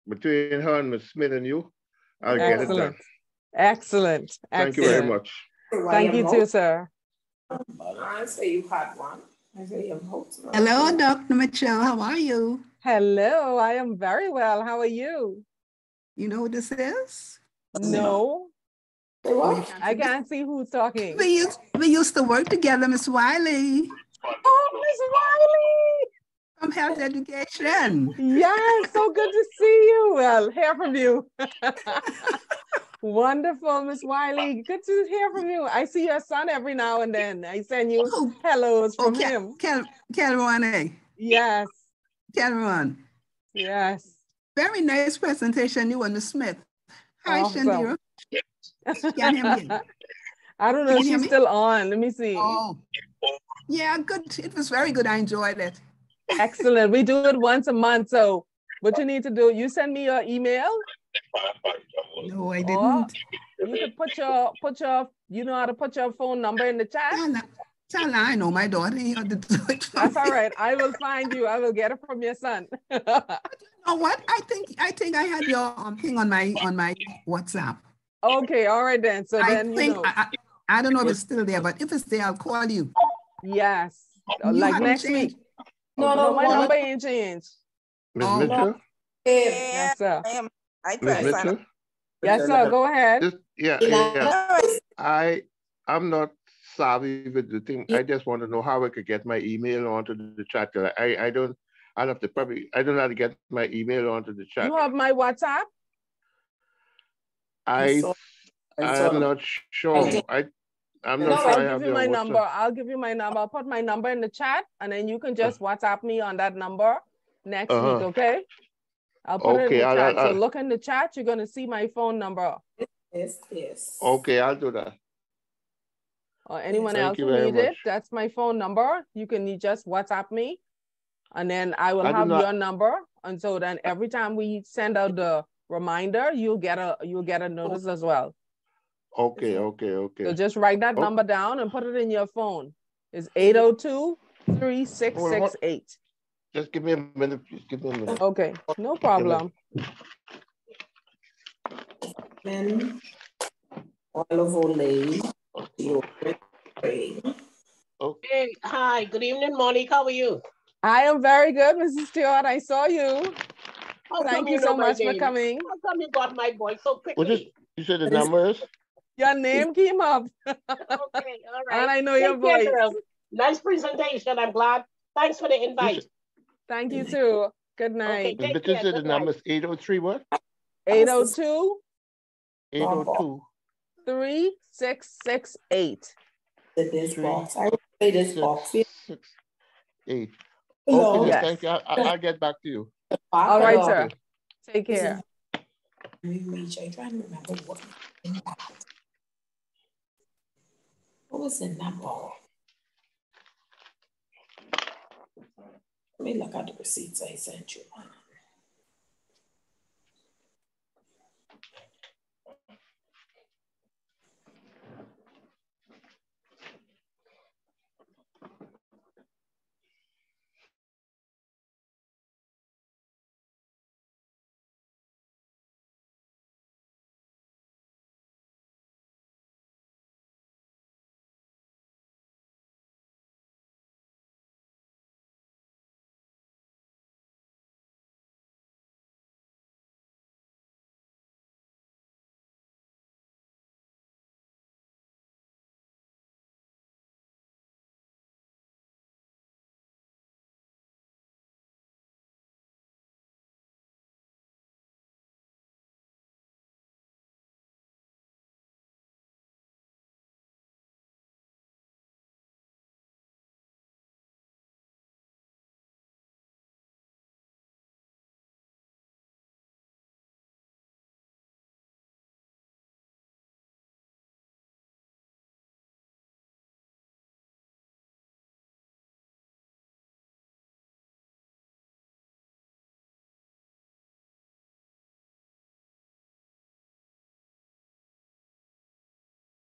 between her and Miss Smith and you, I'll get it done. Excellent. Thank you very much. Thank you too, sir. I say you had one. I say you have Hello, Dr. Mitchell. How are you? Hello, I am very well. How are you? You know what this is? No. I can't see who's talking. We used to work together, Miss Wiley. Oh, Miss Wiley! From Health Education. Yes, so good to see you. Well, hear from you. Wonderful, Miss Wiley. Good to hear from you. I see your son every now and then. I send you hellos from him. Kelron. Yes. Kelron. Yes. Very nice presentation, you and Miss Smith. Hi, awesome. Shandera. Can you hear me? I don't know if she's still on. Let me see. Oh. Yeah, good. It was very good. I enjoyed it. Excellent. We do it once a month. So what you need to do, you send me your email. No, I didn't. You could put your, you know how to put your phone number in the chat? Tell I know my daughter. That's all right. I will find you. I will get it from your son. You know what? I think I had your thing on my WhatsApp. Okay, all right then. So then you know. I don't know if it's still there, but if it's there, I'll call you. Yes. You like next week. No, my number ain't changed. Ms. Mitchell? Yes, sir. Ms. Mitchell? Yes, sir. Go ahead. I'm not savvy with the thing. I just want to know how I could get my email onto the chat. I don't know how to get my email onto the chat. You have my WhatsApp? I'm not sure. I'm not sure I have your my WhatsApp. number. I'll give you my number. I'll put my number in the chat, and then you can just WhatsApp me on that number next week, okay? I'll put it in the chat. So look in the chat. You're going to see my phone number. Yes. Okay, I'll do that. Or anyone else who needs it, that's my phone number. You can just WhatsApp me, and then I will have your number. And so then every time we send out the reminder, you'll get a notice as well. Okay. So just write that number down and put it in your phone. It's 802-3668. Just give me a minute, please. Give me a minute. Okay, no problem. Then olive oil. Okay. Hi, good evening, Monique. How are you? I am very good, Mrs. Stewart. I saw you. Thank you so much for coming. How come you got my voice so quickly? You said the number is? Your name came up. Okay, all right. And I know your voice. Nice presentation. I'm glad. Thanks for the invite. Thank you too. Good night. Okay, take care. The number is 803 what? 802. 802. 3668. This box. I will say this box. 8. Hello. Okay, Yes. thank you. I'll get back to you. All right, sir. Take care. I'm trying to remember what was in that bowl. Let me look at the receipts I sent you.